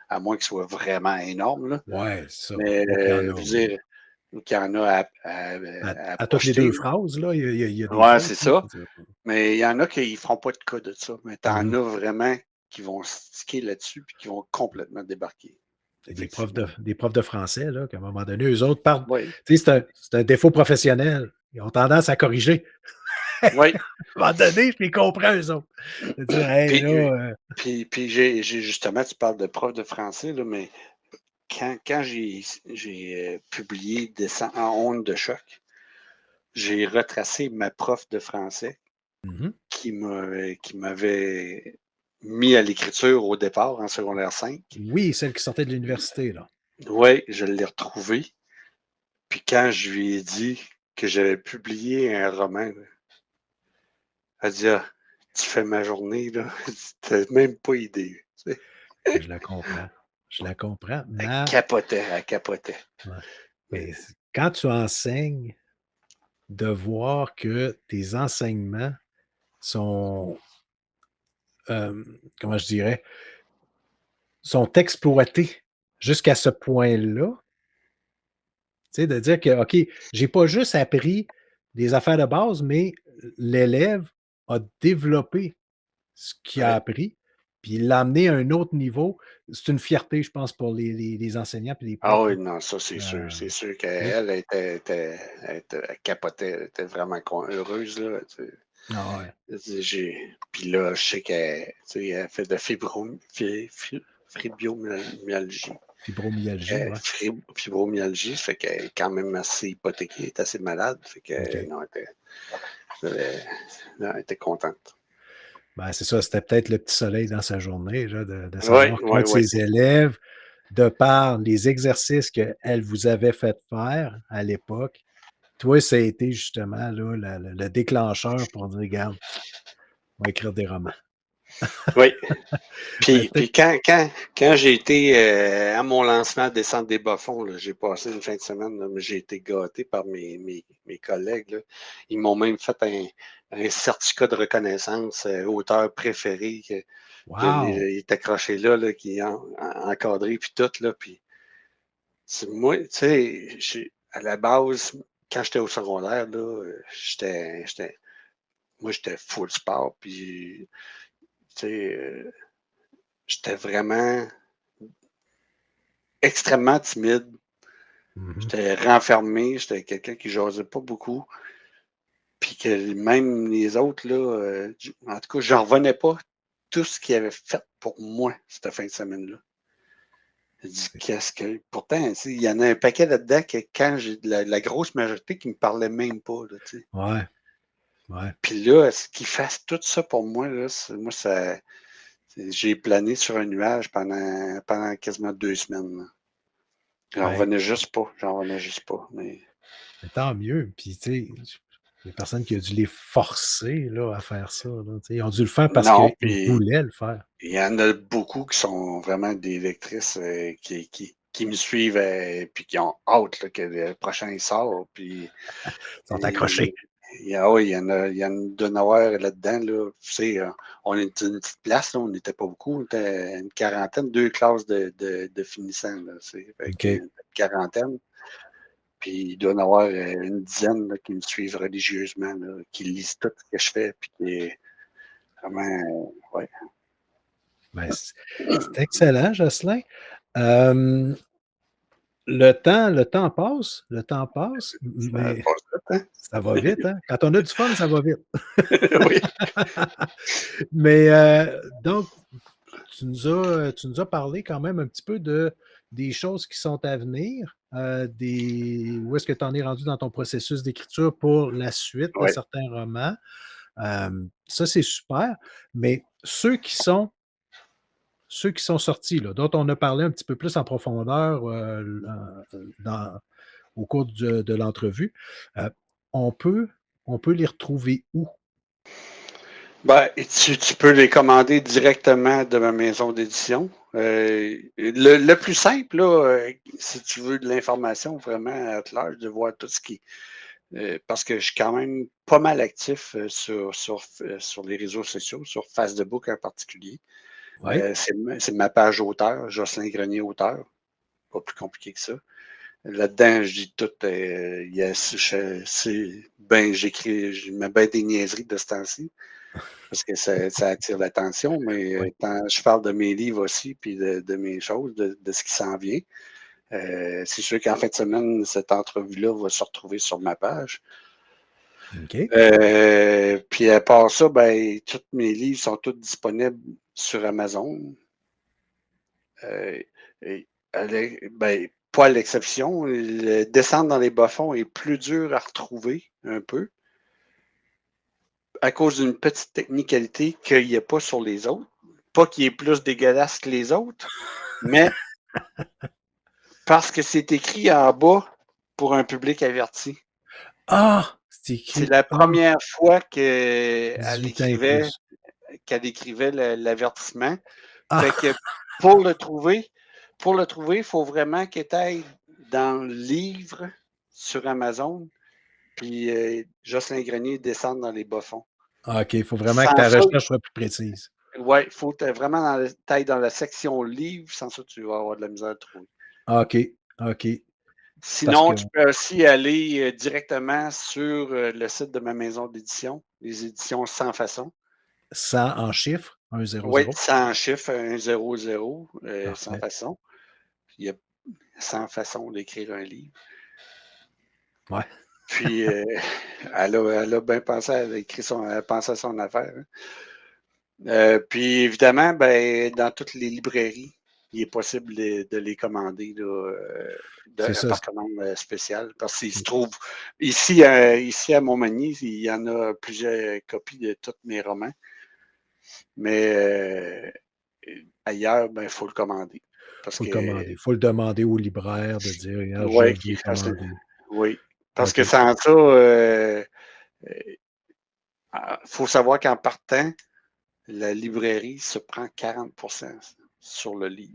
à moins qu'ils soient vraiment énormes, là. Ouais, c'est ça. Mais Ou qu'il y en je a veux dire, qu'il y en a à à toutes les 2 projeter, là. phrases, là, il y a des Ouais, fautes, c'est là, ça. je veux dire. Mais il y en a qui ne feront pas de cas de ça. Mais tu en Mmh. as vraiment qui vont sticker là-dessus puis qui vont complètement débarquer. C'est Effectivement. des profs de français, là, qu'à un moment donné, eux autres parlent Oui, tu sais, c'est un défaut professionnel. Ils ont tendance à corriger. oui. À un moment donné, je les comprends, eux autres. De dire: «Hey, là, Puis, puis j'ai justement, tu parles de prof de français, là, mais quand j'ai publié Descends en onde de choc, j'ai retracé ma prof de français mmh qui m'avait mis à l'écriture au départ en secondaire 5. oui, celle qui sortait de l'université, là. Oui, je l'ai retrouvée. Puis quand je lui ai dit que j'avais publié un roman, là, elle dit: «Ah, tu fais ma journée, là, tu même pas idée». Tu sais? Je la comprends. Je la comprends, mais Elle capotait. ouais, Mais mais quand tu enseignes, de voir que tes enseignements sont, comment je dirais, sont exploités jusqu'à ce point-là, tu sais, de dire que, OK, j'ai pas juste appris des affaires de base, mais l'élève a développé ce qu'il a ouais. appris, puis il l'a amené à un autre niveau. C'est une fierté, je pense, pour les enseignants et les Ah profs, oui, là. non, ça, c'est sûr. C'est sûr Tu sais? qu'elle elle capotait, elle était vraiment heureuse, là, tu sais. Ah ouais, Elle dit, puis là, je sais qu'elle, tu sais, elle fait de fibromyalgie. fibromyalgie, ouais. Fibromyalgie, fait qu'elle est quand même assez hypothéquée, elle est assez malade, fait que OK. non, elle était contente. Ben, c'est ça, c'était peut-être le petit soleil dans sa journée, là, de Oui, savoir oui, qu'un de oui. ses élèves, de par les exercices qu'elle vous avait fait faire à l'époque, toi, ça a été justement là, le déclencheur pour dire: «Regarde, on va écrire des romans». Oui. Ben, Puis quand j'ai été à mon lancement à Descente des bas-fonds, là, j'ai passé une fin de semaine, là, mais j'ai été gâté par mes collègues, là. Ils m'ont même fait un certificat de reconnaissance, auteur préféré, que wow! il est accroché là, qui est encadré, puis tout, là. Puis moi, tu sais, à la base, quand j'étais au secondaire, là, moi, j'étais full sport, puis, tu sais, j'étais vraiment extrêmement timide. Mhm. J'étais renfermé, j'étais quelqu'un qui jasait pas beaucoup. Puis que même les autres, là, en tout cas, j'en revenais pas tout ce qu'ils avaient fait pour moi cette fin de semaine-là. Je dis, qu'est-ce que. Pourtant, tu sais, il y en a un paquet là-dedans que quand j'ai de la grosse majorité qui me parlait même pas, là, tu sais. Ouais, ouais. Puis là, ce qu'ils fassent tout ça pour moi, là, moi, j'ai plané sur un nuage pendant quasiment 2 semaines, là. J'en Ben, revenais juste pas. J'en revenais juste pas. Mais tant mieux. Puis, tu sais, il y a personne qui a dû les forcer là, à faire ça. Là, tu sais. Ils ont dû le faire parce non, qu'ils puis voulaient le faire. il y en a beaucoup qui sont vraiment des lectrices qui me suivent puis qui ont hâte là, que le prochain il sort. Puis Ils sont et- accrochés. oui, il y en a de Noir là-dedans. Là. Tu sais, on est une petite place, là, on n'était pas beaucoup, on était une quarantaine, 2 classes de finissants. Là, tu sais, avec OK. une quarantaine. Puis il doit y en avoir une dizaine là, qui me suivent religieusement, là, qui lisent tout ce que je fais, puis qui est vraiment, ouais. Ben, c'est excellent, Jocelyn. Euh, le temps passe, Ça mais passe vite, ça va vite, hein? Quand on a du fun, ça va vite. hein? Oui. Mais donc, tu nous as parlé quand même un petit peu des choses qui sont à venir, où est-ce que tu en es rendu dans ton processus d'écriture pour la suite de Oui. certains romans. Ça, c'est super. Mais ceux qui sont sortis, là, dont on a parlé un petit peu plus en profondeur au cours de l'entrevue, euh, on peut, on peut les retrouver où? Ben, et tu peux les commander directement de ma maison d'édition. Le plus simple, là, si tu veux de l'information vraiment à large, de voir tout ce qui. Parce que je suis quand même pas mal actif sur les réseaux sociaux, sur Facebook en particulier. Oui. C'est ma page auteur, Jocelyn Grenier auteur. Pas plus compliqué que ça. Là-dedans, je dis tout. J'écris, je mets bien des niaiseries de ce temps-ci, parce que ça attire l'attention, mais Oui. quand je parle de mes livres aussi, puis de mes choses, de ce qui s'en vient. C'est sûr qu'en fin de semaine, cette entrevue-là va se retrouver sur ma page. OK. Puis à part ça, ben, tous mes livres sont tous disponibles sur Amazon. Euh, et ben, pas à l'exception. Le Descendre dans les bas-fonds est plus dur à retrouver un peu à cause d'une petite technicalité qu'il n'y a pas sur les autres. Pas qu'il est plus dégueulasse que les autres, mais parce que c'est écrit en bas pour un public averti. Ah! C'est C'est écrit la A, première fois qu'elle 18 ans et écrivait, plus. l'avertissement. Fait Ah! que pour le trouver, il faut vraiment que tu ailles dans le livre sur Amazon, puis Jocelyn Grenier descendre dans les bas-fonds. OK, il faut vraiment que Sans ta ça, recherche soit plus précise. ouais, il faut vraiment t'ailles dans la section livre, sans ça, tu vas avoir de la misère à trouver. OK, OK. Parce Sinon, que tu peux aussi aller directement sur le site de ma maison d'édition, les éditions Sans Façon. 100 en chiffres, 100. Oui, sans chiffre, 100, sans Parfait. façon. Il y a 100 façons d'écrire un livre. Ouais. Puis, elle a bien pensé, elle a pensé à son affaire, hein. Puis, évidemment, ben, dans toutes les librairies, il est possible de les commander là, C'est ça. par commande spéciale. Parce qu'il se OK. trouve, ici à Montmagny, il y en a plusieurs copies de tous mes romans. Mais ailleurs, ben, il faut le commander. Parce Faut le que, commander. Faut le demander au libraire de dire: «Regarde, je ouais, veux commander». oui. Parce que OK. sans ça, faut savoir qu'en partant, la librairie se prend 40% sur le livre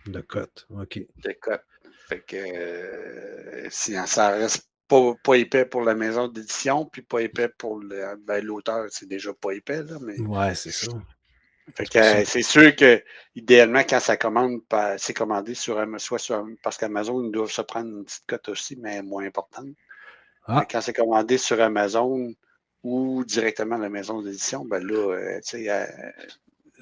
De cote. OK. de cote. Fait que si ça reste pas épais pour la maison d'édition, puis pas épais pour l'auteur, c'est déjà pas épais, là, mais Ouais, c'est ça. fait C'est que pour ça. c'est sûr que idéalement, quand ça commande, c'est commandé parce qu'Amazon, ils doivent se prendre une petite cote aussi, mais moins importante. Mais Ah! quand c'est commandé sur Amazon ou directement à la maison d'édition, ben là, tu sais,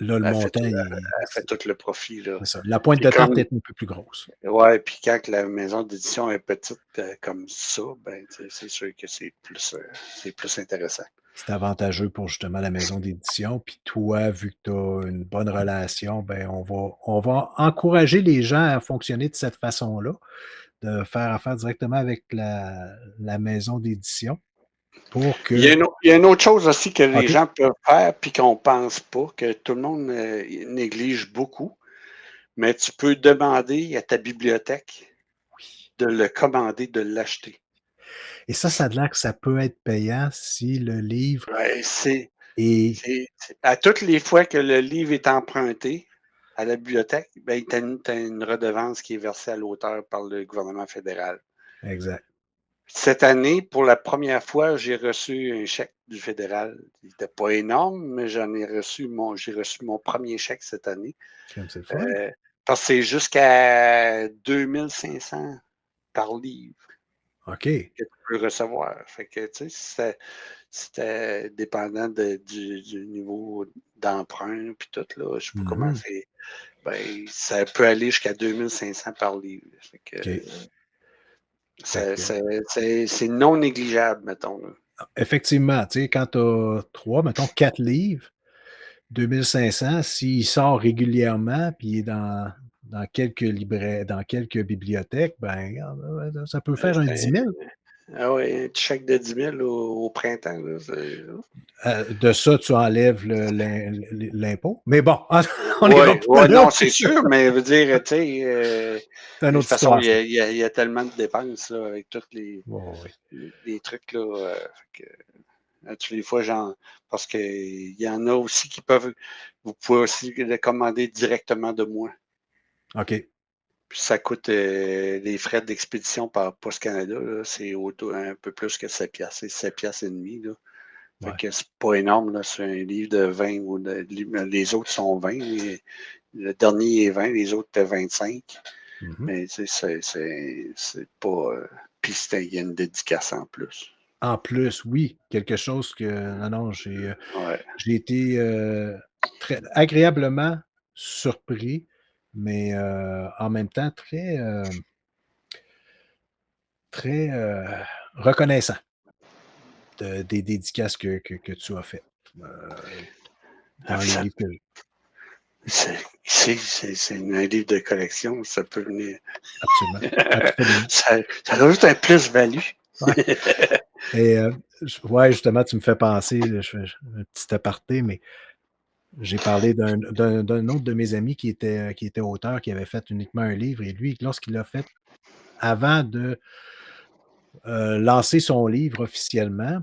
Là, le Elle fait, montant, elle fait tout le profit, là. c'est ça. La pointe Puis de tarte comme, est un peu plus grosse. ouais, puis quand la maison d'édition est petite comme ça, ben, c'est sûr que c'est plus intéressant. C'est avantageux pour justement la maison d'édition. Puis toi, vu que tu as une bonne relation, ben on va encourager les gens à fonctionner de cette façon-là, de faire affaire directement avec la maison d'édition pour que. Il y a une autre chose aussi que les OK, gens peuvent faire puis qu'on pense pas, que tout le monde néglige beaucoup, mais tu peux demander à ta bibliothèque oui. de le commander, de l'acheter. Et ça a l'air que ça peut être payant si le livre Ouais, est à toutes les fois que le livre est emprunté à la bibliothèque, ben, tu as une redevance qui est versée à l'auteur par le gouvernement fédéral. exact. Cette année, pour la première fois, j'ai reçu un chèque du fédéral. Il n'était pas énorme, mais j'ai reçu mon premier chèque cette année. Crime, c'est le fun. Euh, Parce que c'est jusqu'à 2500 par livre OK. que tu peux recevoir. Fait que, tu sais, c'était dépendant du niveau d'emprunt, puis tout, là. Je sais pas comment Mhm. c'est. Ben, ça peut aller jusqu'à 2500 par livre. Fait que, OK. Fait que, c'est non négligeable, mettons, là. effectivement, tu sais, quand tu as 3, mettons 4 livres, 2500, s'il sort régulièrement, puis il est dans quelques bibliothèques, ben, regarde, ça peut faire un C'est 10 000. Ah ouais, un petit chèque de 10 000 au printemps, là, De ça, tu enlèves l'impôt. Mais bon, on n'ira ouais, pas ouais, là. non, c'est sûr, mais je veux dire, tu sais, C'est une de toute autre façon, histoire, ça. il y a tellement de dépenses, là, avec tous Ouais, ouais. les trucs, là, fait que, à toutes les fois, parce qu'il y en a aussi vous pouvez aussi le commander directement de moi. OK. Puis ça coûte les frais d'expédition par Post Canada, là, c'est un peu plus que 7 piastres, c'est 7 piastres et demi, là. Fait Ouais. que c'est pas énorme, là, sur un livre de 20 les autres sont 20, le dernier est 20, les autres étaient 25. Mhm. Mais tu sais, c'est pas. Puis il y a une dédicace en plus. En plus, oui, quelque chose que. Non, non, Ouais. j'ai été très agréablement surpris, mais en même temps très reconnaissant des dédicaces que tu as faites Ah, dans les livres que j'ai. c'est un livre de collection, ça peut venir. Absolument. Absolument. Ça rajoute un plus-value. Ouais. Et ouais, justement, tu me fais penser, je fais un petit aparté, mais j'ai parlé d'un autre de mes amis qui était auteur, qui avait fait uniquement un livre, et lui, lorsqu'il l'a fait, avant de lancer son livre officiellement,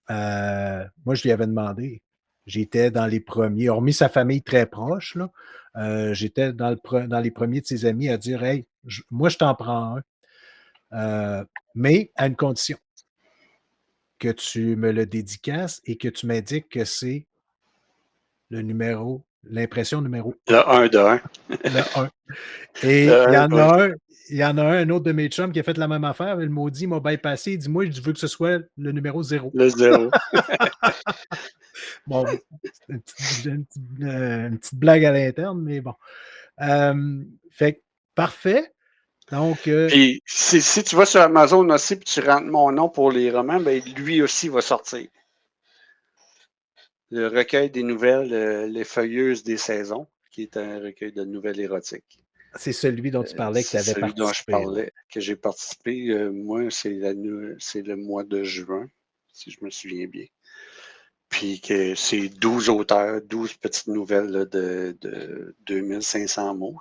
moi, je lui avais demandé, j'étais dans les premiers, hormis sa famille très proche, là, j'étais dans les premiers de ses amis à dire, hey, moi, je t'en prends un, mais à une condition, que tu me le dédicaces et que tu m'indiques que c'est l'impression numéro un. Le 1 de 1. Le un. Et Le 1, il y en a un autre de mes chums qui a fait la même affaire. Le maudit m'a bypassé. Il dit, moi, je veux que ce soit le numéro 0. le 0. Bon, c'est une petite blague à l'interne, mais bon. Fait que, parfait. Donc, Puis si tu vas sur Amazon aussi puis tu rentres mon nom pour les romans, ben lui aussi va sortir. Le recueil des nouvelles, Les Feuilleuses des saisons, qui est un recueil de nouvelles érotiques. c'est celui dont tu parlais que tu C'est avais celui dont je participé, là. parlais, que j'ai participé. Moi, c'est le mois de juin, si je me souviens bien. Puis que c'est 12 auteurs, 12 petites nouvelles là, de 2500 mots.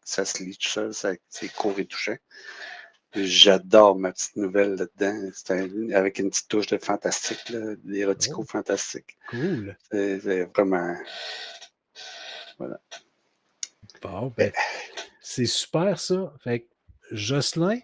Ça se lit tout seul, c'est court et touchant. J'adore ma petite nouvelle là-dedans. Avec une petite touche de fantastique, Oh, d'érotico-fantastique. cool. C'est vraiment. Voilà. Bon, ben, c'est super ça. Fait que, Jocelyn,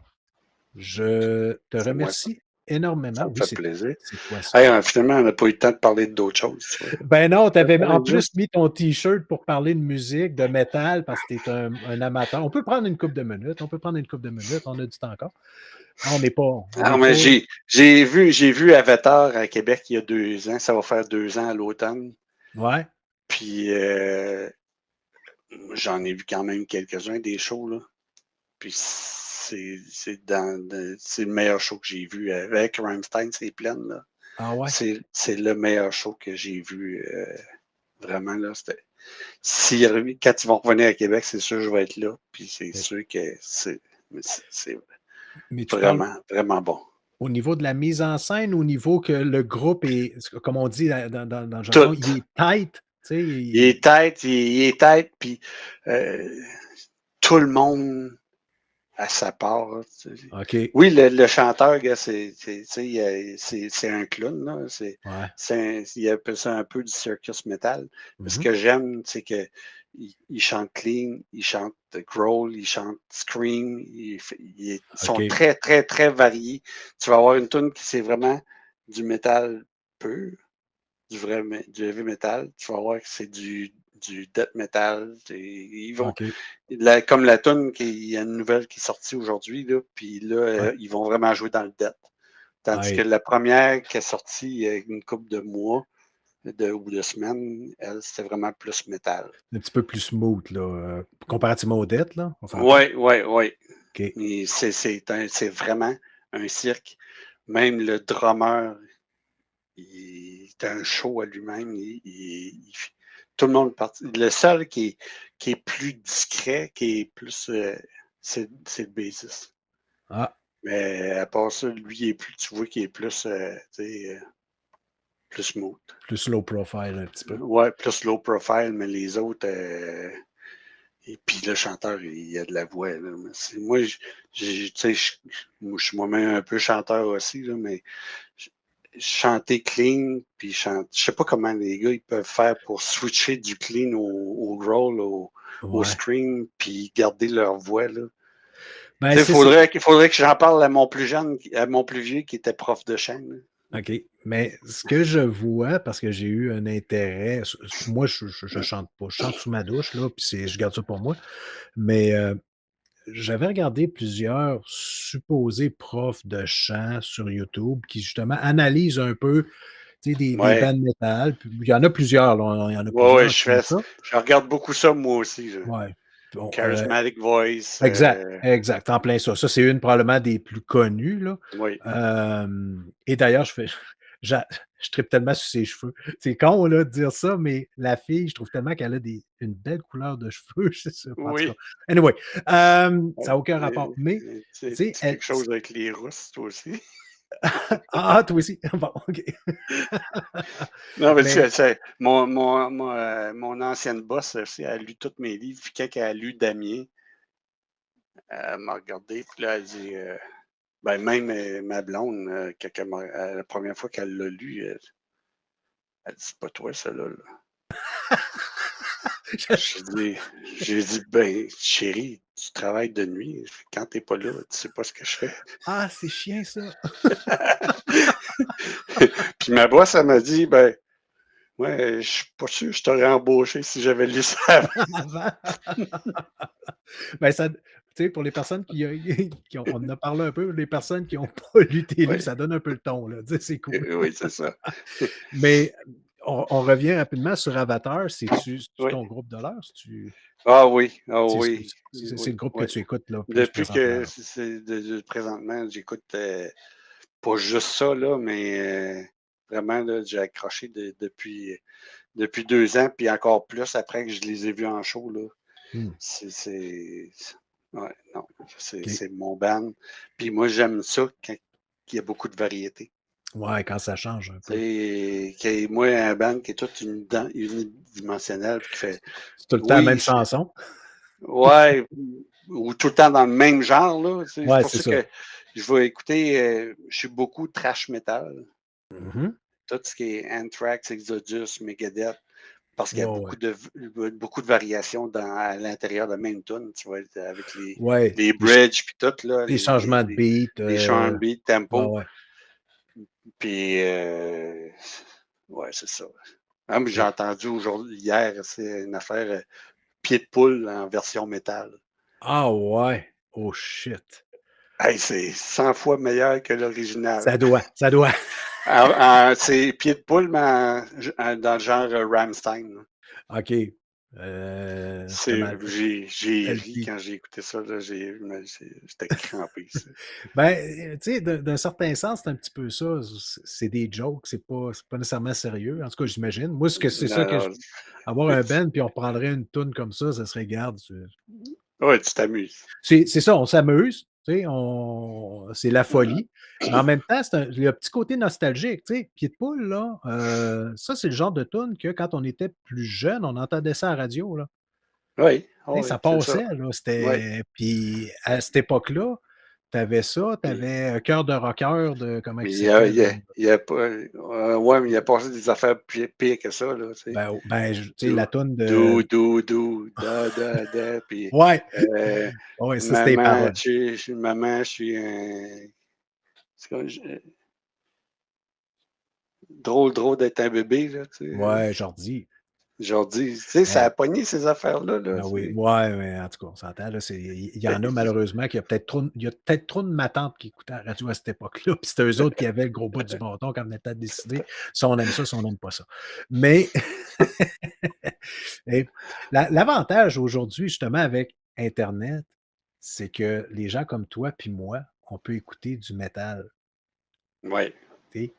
je te C'est moi, ça. remercie énormément. Ça me Oui, fait c'est toi. plaisir. C'est toi ça. Hey, finalement, on n'a pas eu le temps de parler d'autres choses, tu vois. Ben non, tu avais en plus Juste. mis ton T-shirt pour parler de musique, de métal, parce que tu es un amateur. On peut prendre une couple de minutes. On peut prendre une couple de minutes. On a du temps encore. On n'est pas. On Ah, n'est mais pas. j'ai vu Avatar à Québec il y a 2 ans. Ça va faire 2 ans à l'automne. Ouais. Puis j'en ai vu quand même quelques-uns des shows, là. Puis c'est le meilleur show que j'ai vu. Avec Rammstein, c'est plein, là. Ah ouais? C'est le meilleur show que j'ai vu. Vraiment, là. Quand ils vont revenir à Québec, c'est sûr que je vais être là. Puis c'est OK. sûr que c'est Mais tu parles vraiment, vraiment bon. au niveau de la mise en scène, au niveau que le groupe est, comme on dit dans le jargon, Tout. il est tight, tu sais, Il est tête, puis tout le monde à sa part. Là, OK, oui, le chanteur, gars, c'est un clown. Là, ouais. il appelle ça un peu du circus metal. Mais ce Mmh. que j'aime, c'est que il chante clean, il chante growl, il chante scream. Ils sont OK, très, très, très variés. Tu vas avoir une tune qui c'est vraiment du métal pur, du heavy metal. Tu vas voir que c'est du death metal. OK. Comme la tune, il y a une nouvelle qui est sortie aujourd'hui, là, puis là, Ouais. ils vont vraiment jouer dans le death. Tandis que Ouais, la première qui est sortie il y a une couple de mois ou de semaines, elle, c'était vraiment plus métal. un petit peu plus smooth, là, comparativement aux dettes, là, on s'entend? Oui, oui, oui. OK, Mais c'est vraiment un cirque. Même le drummer, c'est un show à lui-même. Tout le monde partit. Le seul qui est plus discret, qui est plus. C'est le bassiste. ah, Mais à part ça, lui, tu vois qu'il est plus, tu sais, plus smooth. plus low profile un petit peu. Ouais, plus low profile, mais les autres. Et puis le chanteur, il a de la voix. Là. Moi, tu sais, moi, je suis moi-même un peu chanteur aussi, là, mais chanter clean, puis je sais pas comment les gars ils peuvent faire pour switcher du clean au growl, au Ouais. scream, puis garder leur voix. Là. Ben, Tu sais, c'est ça. il faudrait que j'en parle à mon plus jeune, à mon plus vieux qui était prof de chant. Là. OK. Mais ce que je vois, parce que j'ai eu un intérêt, moi, je Ouais. chante pas. Je chante sous ma douche, là, puis je garde ça pour moi. Mais j'avais regardé plusieurs supposés profs de chant sur YouTube qui, justement, analysent un peu, tu sais, des Ouais, bands métal. Puis il y en a plusieurs, là, il y en a ouais, ouais, plusieurs qui font ça. je regarde beaucoup ça moi aussi. Là. Ouais. Bon, Charismatic Voice. exact, exact, en plein ça. Ça, c'est une probablement des plus connues, là. Oui. Et d'ailleurs, j'a je trippe tellement sur ses cheveux. C'est con, là, de dire ça, mais la fille, je trouve tellement qu'elle a une belle couleur de cheveux, je sais pas, en tout cas. Oui. Anyway, ça Ouais. n'a aucun rapport, mais tu sais, Tu quelque chose avec les Russes, toi aussi? toi aussi? Bon, OK. Non, mais tu Mais sais, mon ancienne boss aussi, elle a lu tous mes livres. Puis quand elle a lu Damien, elle m'a regardé, puis là, elle dit ben même ma blonde, la première fois qu'elle l'a lu, elle dit c'est pas toi, ça là. J'ai dit, j'ai dit, ben, chérie, tu travailles de nuit. Quand t'es pas là, tu sais pas ce que je fais. ah, c'est chiant ça! Puis ma boss, elle m'a dit, ben, ouais, je suis pas sûr que je t'aurais embauché si j'avais lu ça avant. Avant. Ben, ça tu sais, pour les personnes qui ont on en a parlé un peu, les personnes qui ont pas lu tes livres, Oui, ça donne un peu le ton, là, tu sais, c'est cool. oui, c'est ça. Mais on revient rapidement sur Avatar. C'est-tu Oui. ton groupe de l'heure? Ah oui, ah C'est oui. c'est le groupe que Oui. tu écoutes, là, plus Depuis présentement, que là? présentement, j'écoute pas juste ça, là, mais vraiment, là, j'ai accroché depuis 2 ans, puis encore plus après que je les ai vus en show, là. Mmh, Ouais, non, OK. c'est mon band. Puis moi, j'aime ça quand il y a beaucoup de variété. Ouais, quand ça change un peu. Moi, un band qui est tout unidimensionnel, puis qui fait, C'est tout le temps la même oui, chanson? ouais, ou tout le temps dans le même genre, là. C'est Ouais, pour c'est ça ça. que je vais écouter, je suis beaucoup thrash metal. Mmh mh. Tout ce qui est Anthrax, Exodus, Megadeth, parce qu'il y a Ouais, ouais. beaucoup de variations à l'intérieur de la même tune, tu vois, avec Ouais, les bridges puis tout, là, les changements de beat, les changements de beat, ouais, tempo. ouais, Puis, ouais, c'est ça. Ah, mais j'ai OK. entendu hier, c'est une affaire pied de poule en version métal. Ah ouais! Oh shit! Hey, c'est 100 fois meilleur que l'original. Ça doit. C'est pied de poule, mais dans le genre Rammstein. Là. OK. C'était mal J'ai ri LP. quand j'ai écouté ça, là, j'étais crampé, ça. Ben, tu sais, d'un certain sens, c'est un petit peu ça. C'est des jokes, c'est pas nécessairement sérieux. En tout cas, j'imagine. Moi, ce que c'est ça Non, que non, avoir un band, puis on reprendrait une tune comme ça serait, garde, ouais, tu t'amuses. c'est ça, on s'amuse, tu sais, c'est la Ouais. folie, mais en même temps, il y a un petit côté nostalgique, tu sais. Pied de poule, là, ça, c'est le genre de tune que quand on était plus jeune, on entendait ça à la radio, là. Oui, Tu sais, oui, ça c'est ça. passait, là, Oui. puis à cette époque-là, tu avais ça, tu Puis, avais Cœur de rocker de comment mais il s'appelle, il y a pas, ouais, mais il a passé des affaires pires que ça, là, tu sais. tu sais, Do, la tune de da, puis ouais, euh, ouais, ça, c'était les paroles. maman, je suis un. C'est comme, drôle d'être un bébé, là, tu sais. Ouais, Jordi. Jordi, tu sais, ça a pogné ces affaires-là, là. Ben oui, ouais, mais en tout cas, on s'entend, là, il y en a malheureusement il y a peut-être trop de ma tante qui écoutaient la radio à cette époque-là, puis c'était eux autres qui avaient le gros bout du bâton quand on était à décider si on aime ça, si on n'aime pas ça. Mais et l'avantage aujourd'hui, justement, avec internet, c'est que les gens comme toi puis moi, on peut écouter du métal, Oui. tu sais?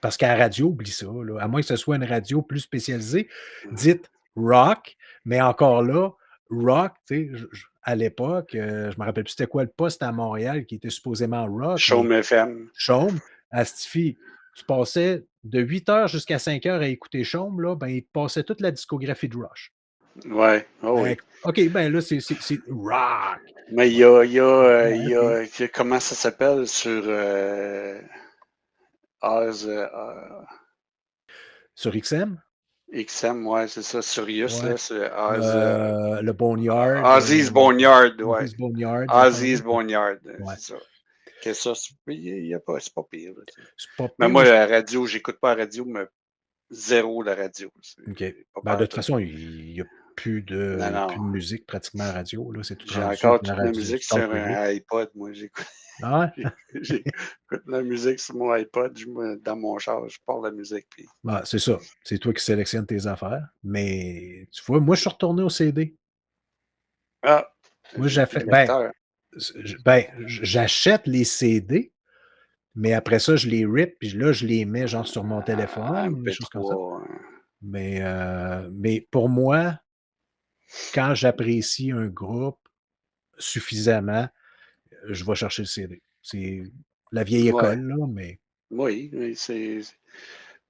Parce qu'à la radio, oublie ça, là, à moins que ce soit une radio plus spécialisée, dite rock, mais encore là, rock, tu sais, à l'époque, je me rappelle plus c'était quoi le poste à Montréal qui était supposément rock, mais Chaume FM. Chaume, Astifi, tu passais de 8 heures jusqu'à 5 heures à écouter Chaume, là, ben, il te passait toute la discographie de Rush. Ouais, oh Ben, oui. OK, ben là, c'est rock. Mais il Ouais, y OK. a, comment ça s'appelle sur Oz, Sur XM? XM, ouais, c'est ça, Sirius, Ouais. là, c'est Oz, Le Boneyard, Ozzy's Boneyard, ouais. Ozzy's Boneyard, des affaires de Ozzy's même? Ouais. Boneyard, Ouais. c'est ça. Que ça, c'est pas pire, là, tu sais. C'est pas Mais pire, moi, moi, la radio, j'écoute pas la radio, mais zéro la radio. OK. C'est pas Ben, de peur toute tout. façon, il y a plus Non, de non. musique pratiquement à la radio, là, c'est tout J'ai rendu encore de la toute la radio, du musique talk sur un radio. iPod, moi. Ah ouais? J'écoute la musique sur mon iPod, dans mon char, je pars la musique. Puis. Ben, c'est ça. C'est toi qui sélectionnes tes affaires, mais tu vois, moi, je suis retourné au CD. Ah, Moi, j'ai plus de ben, lecteur. j'achète les CD, mais après ça, je les rip, puis là, je les mets genre sur mon téléphone ou des choses comme ça. MP3. Mais pour moi, quand j'apprécie un groupe suffisamment, je vais chercher le CD. C'est la vieille Ouais, école, là, mais oui, oui,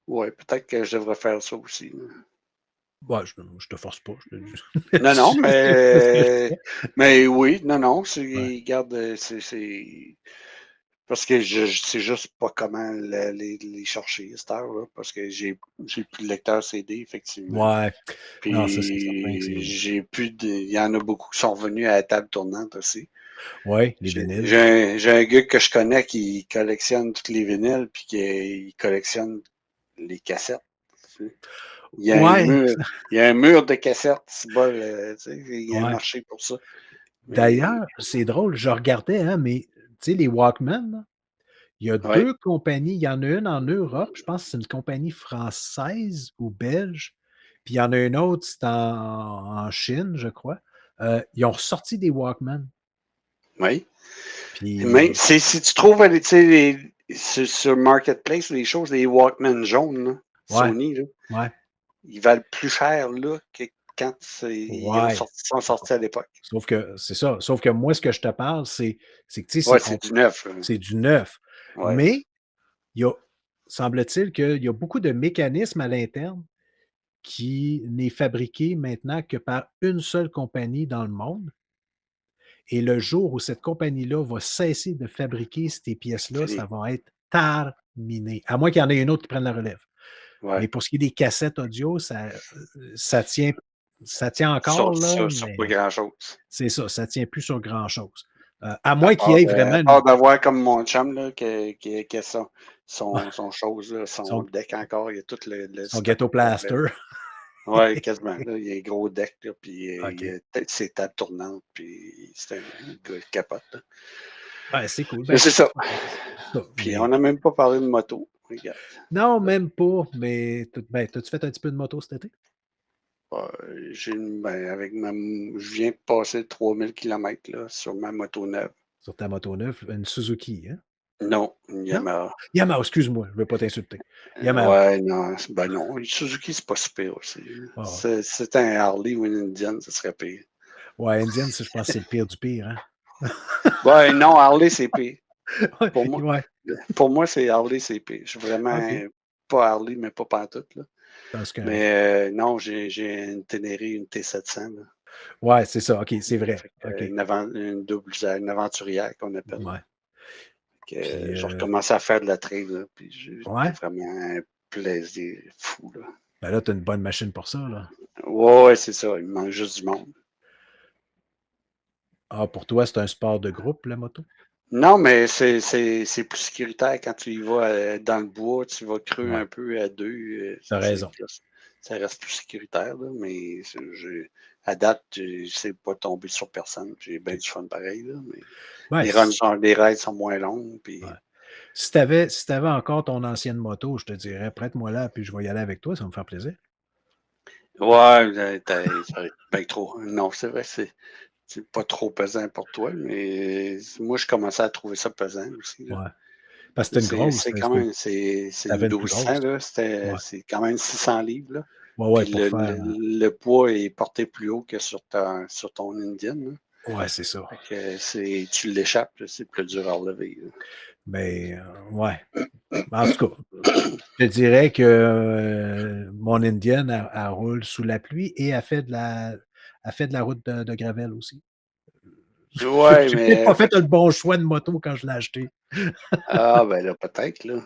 ouais, peut-être que je devrais faire ça aussi, là. ouais, je te force pas. Non, non, Je sais pas. mais oui, non, non, Ouais. regarde, c'est. Parce que je sais juste pas comment les chercher, à cette heure-là, parce que j'ai plus de lecteur CD, effectivement. Ouais. Non, ça, c'est certain que Puis c'est. j'ai plus de. Il y en a beaucoup qui sont revenus à la table tournante aussi. Ouais, les vinyles. J'ai un gars que je connais qui collectionne tous les vinyles, puis qui collectionne les cassettes. Tu sais. Il y a un Ouais, mur, il y a un mur de cassettes, c'est bol, tu sais, il y a un ouais. marché pour ça. Mais D'ailleurs, c'est drôle, je regardais, hein, mais tu sais, les Walkman, là, il y a ouais, 2 compagnies. Il y en a une en Europe, je pense que c'est une compagnie française ou belge, puis il y en a une autre, c'est en Chine, je crois. Ils ont ressorti des Walkman, oui. Même puis si tu trouves tu sais, sur Marketplace les choses, les Walkman jaunes, là, ouais, Sony, là, ouais, ils valent plus cher là que quand ouais. sont sortis à l'époque. Sauf que c'est ça. Sauf que moi, ce que je te parle, c'est que, tu sais, Ouais, c'est du neuf. c'est du neuf. Ouais. Mais il y a semble-t-il qu'il y a beaucoup de mécanismes à l'interne qui n'est fabriqué maintenant que par une seule compagnie dans le monde. Et le jour où cette compagnie-là va cesser de fabriquer ces pièces-là, ça Fini. va être terminé. À moins qu'il y en ait une autre qui prenne la relève. Mais Ouais. pour ce qui est des cassettes audio, ça tient, ça tient encore, là, Sur pas mais grand-chose. c'est ça, ça tient plus sur grand-chose. À moins qu'il y ait À vraiment part une. d'avoir comme mon chum là, qui a Ouais, son chose, là, son son, deck encore, il y a tout le son setup ghetto au complet. plaster. Ouais, quasiment. Là, il y a un gros deck, là, puis il y OK. a peut-être ses tables tournantes, puis c'est un gars qui capote. Là. Ben, c'est cool. Mais Ben, c'est ça. c'est ça. Puis on n'a même pas parlé de moto. Regarde. Non, même pas. Mais ben, t'as-tu fait un petit peu de moto cet été? Je viens de passer 3000 kilomètres là, sur ma moto neuve. Sur ta moto neuve, une Suzuki, hein? Non, une Non? Yamaha. Yamaha, excuse-moi, je ne veux pas t'insulter. Yamaha. Ouais, non, non, une Suzuki, c'est pas si pire aussi, là. Ah, C'est un Harley ou une Indian, ça serait pire. ouais, Indian, ça, je pense que c'est le pire du pire, hein? Ouais, non, Harley, c'est pire. Ouais, Pour moi ouais, pour moi, c'est Harley, c'est pire. Je suis vraiment OK. pas Harley, mais pas pantoute, là. Non, c'est correct. Mais non, j'ai une Ténéré, une T700, là. Ouais, c'est ça, OK, c'est vrai. Fait OK. que une aventurière qu'on appelle. Ouais. Que Puis, j'ai recommencé à faire de la trail, là, puis j'ai ouais, vraiment un plaisir fou, là. ben là, tu as une bonne machine pour ça, là. Ouais, ouais, c'est ça, il me manque juste du monde. Ah, pour toi, c'est un sport de groupe, la moto? Non, mais c'est plus sécuritaire quand tu y vas, dans le bois, tu vas creux Ouais, un peu à 2, tu as c'est raison. plus ça reste plus sécuritaire, là, mais à date, c'est pas tombé sur personne. J'ai bien OK. du fun pareil, là, mais Ouais, les rides sont moins longues, ouais. puis Si tu avais encore ton ancienne moto, je te dirais: «Prête-moi-la, puis je vais y aller avec toi, ça va me faire plaisir». ouais, ça bien trop. Non, c'est vrai, c'est pas trop pesant pour toi, mais moi, je commençais à trouver ça pesant aussi, là. Ouais, parce que c'était une grosse, C'est quand même c'est tu une une plus 1200 grosse. là, Ouais. c'est quand même 600 livres, là. Ouais, ouais, Puis pour faire, le poids est porté plus haut que sur ton Indian, là. ouais, c'est ça. Fait que tu l'échappes, là, c'est plus dur à relever, là. Mais, ouais. En tout cas, je te dirais que, mon Indian, elle roule sous la pluie et elle fait de la route de gravel aussi. Ouais, J'ai peut-être mais pas fait le bon choix de moto quand je l'ai acheté. ben là, peut-être, là.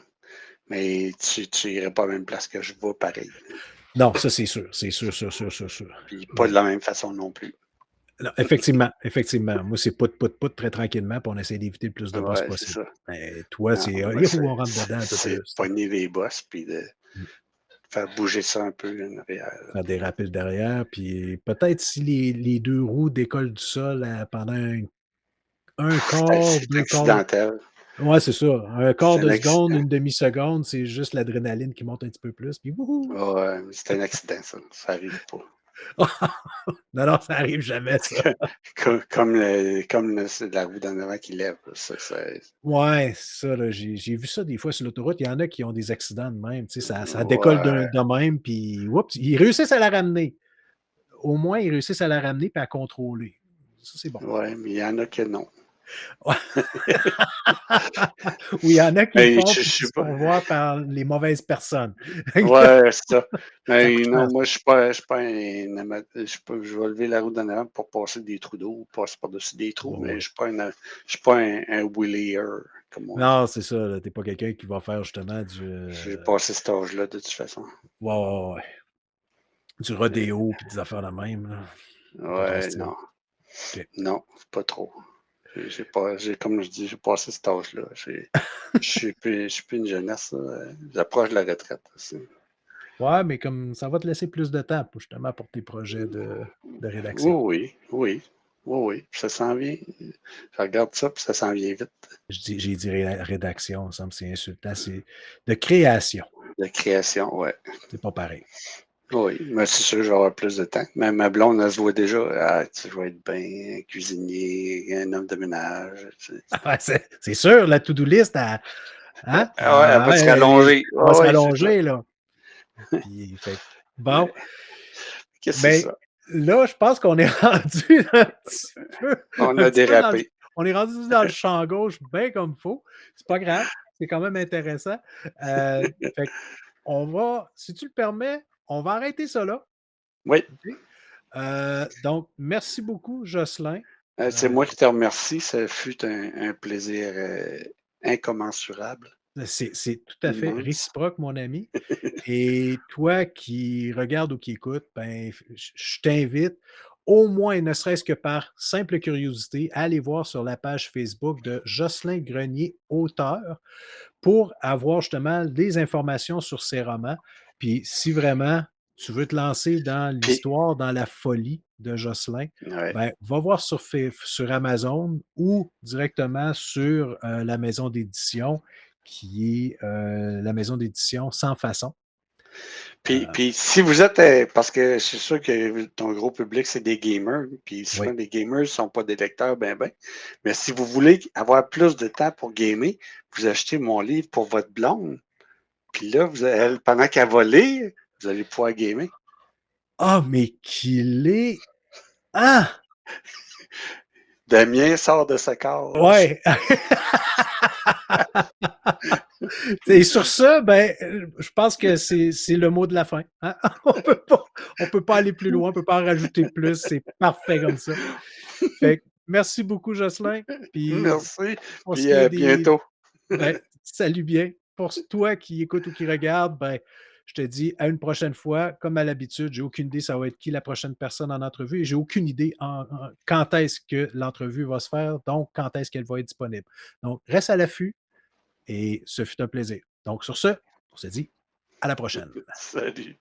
Mais tu irais pas à la même place que je vais pareil, Non, ça, c'est sûr, c'est sûr, sûr, sûr, sûr, sûr. puis pas de Mais la même façon non plus. non, effectivement, effectivement. Moi, c'est pout, pout, pout, très tranquillement, puis on essaie d'éviter le plus de bosses Ouais, c'est possible. ça. Mais toi, Non, c'est, moi, youhou, on rentre dedans un peu c'est plus. pogner les bosses puis de Mmh. faire bouger ça un peu en arrière, là, Faire puis déraper le derrière, puis peut-être si les 2 roues décollent du sol, pendant un quart, c'est 2 quarts, accidentel. ouais, c'est ça, un quart C'est un de seconde, accident. une demi-seconde, c'est juste l'adrénaline qui monte un petit peu plus, puis wouhou! Ouais, mais c'est un accident ça, ça arrive pas. Non, non, ça arrive jamais ça. C'est la roue d'en avant qui lève, là, ça Ouais, c'est ça, là, j'ai vu ça des fois sur l'autoroute, il y en a qui ont des accidents de même, tu sais, ça décolle ouais, de même, puis oups, ils réussissent à la ramener. Au moins, ils réussissent à la ramener puis à contrôler. Ça, c'est bon. ouais, mais il y en a que non. Ouais. Ou il y en a qui le Mais font je puis qui sais se pas. font voir par les mauvaises personnes. Ouais, c'est ça. Ça Mais coûte cher non, moi ça. je suis pas un je vais lever la roue d'en avant pour passer des trous d'eau, passer par-dessus des trous, Ouais, mais ouais. je suis pas un wheelier, comme on dit. Non, c'est ça, là, tu pas quelqu'un qui va faire justement J'ai passé cet âge-là de toute façon. ouais, ouais, ouais, du Euh, rodéo puis des affaires de même, là. C'est pas ton Ouais, style. non. OK. Non, c'est pas trop. Comme je dis, j'ai passé cet âge-là. Je suis plus une jeunesse, là. J'approche de la retraite aussi. Ouais, mais comme ça va te laisser plus de temps pour justement pour tes projets de Oui, rédaction. oui, oui. Oui, oui. Puis ça s'en vient. Je regarde ça, puis ça s'en vient vite. J'ai dit rédaction, il me semble que c'est insultant, c'est de création, La création, ouais. c'est pas pareil. Oui, mais c'est sûr que je vais avoir plus de temps. Mais ma blonde, elle se voit déjà. Ah, tu vas être bien un cuisinier, un homme de ménage. Ah, c'est sûr, la to-do list, hein? Ah ouais, elle va se rallonger. Elle va Ouais, se ouais, c'est ça. rallonger, là. Puis, fait que bon, Mais qu'est-ce que c'est ben, ça? là, je pense qu'on est rendu On un a petit peu dans le dérapé. on est rendu dans le champ gauche bien comme faut. C'est pas grave, c'est quand même intéressant. Fait qu'on va, si tu le permets, on va arrêter ça là, Oui. OK? Donc merci beaucoup Jocelyn. C'est Heu, moi qui te remercie. Ça fut un plaisir incommensurable, c'est tout à fait immense. réciproque, mon ami. Et toi qui regardes ou qui écoutes, ben, je t'invite, au moins, ne serait-ce que par simple curiosité, à aller voir sur la page Facebook de Jocelyn Grenier, auteur, pour avoir justement des informations sur ses romans. Puis si vraiment tu veux te lancer dans Puis, l'histoire, dans la folie de Jocelyn, ouais. ben, va voir sur Amazon ou directement sur, la maison d'édition qui est, la maison d'édition Sans Façon. Puis si vous êtes, parce que c'est sûr que ton gros public, c'est des gamers, puis souvent Oui. les gamers ne sont pas des lecteurs, mais si vous voulez avoir plus de temps pour gamer, vous achetez mon livre pour votre blonde, puis là, pendant qu'elle va lire, vous allez pouvoir gamer. Ah, mais qu'il est... Ah! Damien sort de sa case. Ouais! Et sur ça, je pense que c'est le mot de la fin. Hein? On peut pas aller plus loin, on peut pas en rajouter plus. C'est parfait comme ça. Fait que merci beaucoup, Jocelyn. Puis Merci, pour ce puis qui est à des... bientôt. Salut bien. Pour toi qui écoute ou qui regarde, je te dis à une prochaine fois. Comme à l'habitude, j'ai aucune idée ça va être qui la prochaine personne en entrevue et j'ai aucune idée quand est-ce que l'entrevue va se faire, donc quand est-ce qu'elle va être disponible. Donc, reste à l'affût et ce fut un plaisir. Donc, sur ce, on se dit à la prochaine. Salut.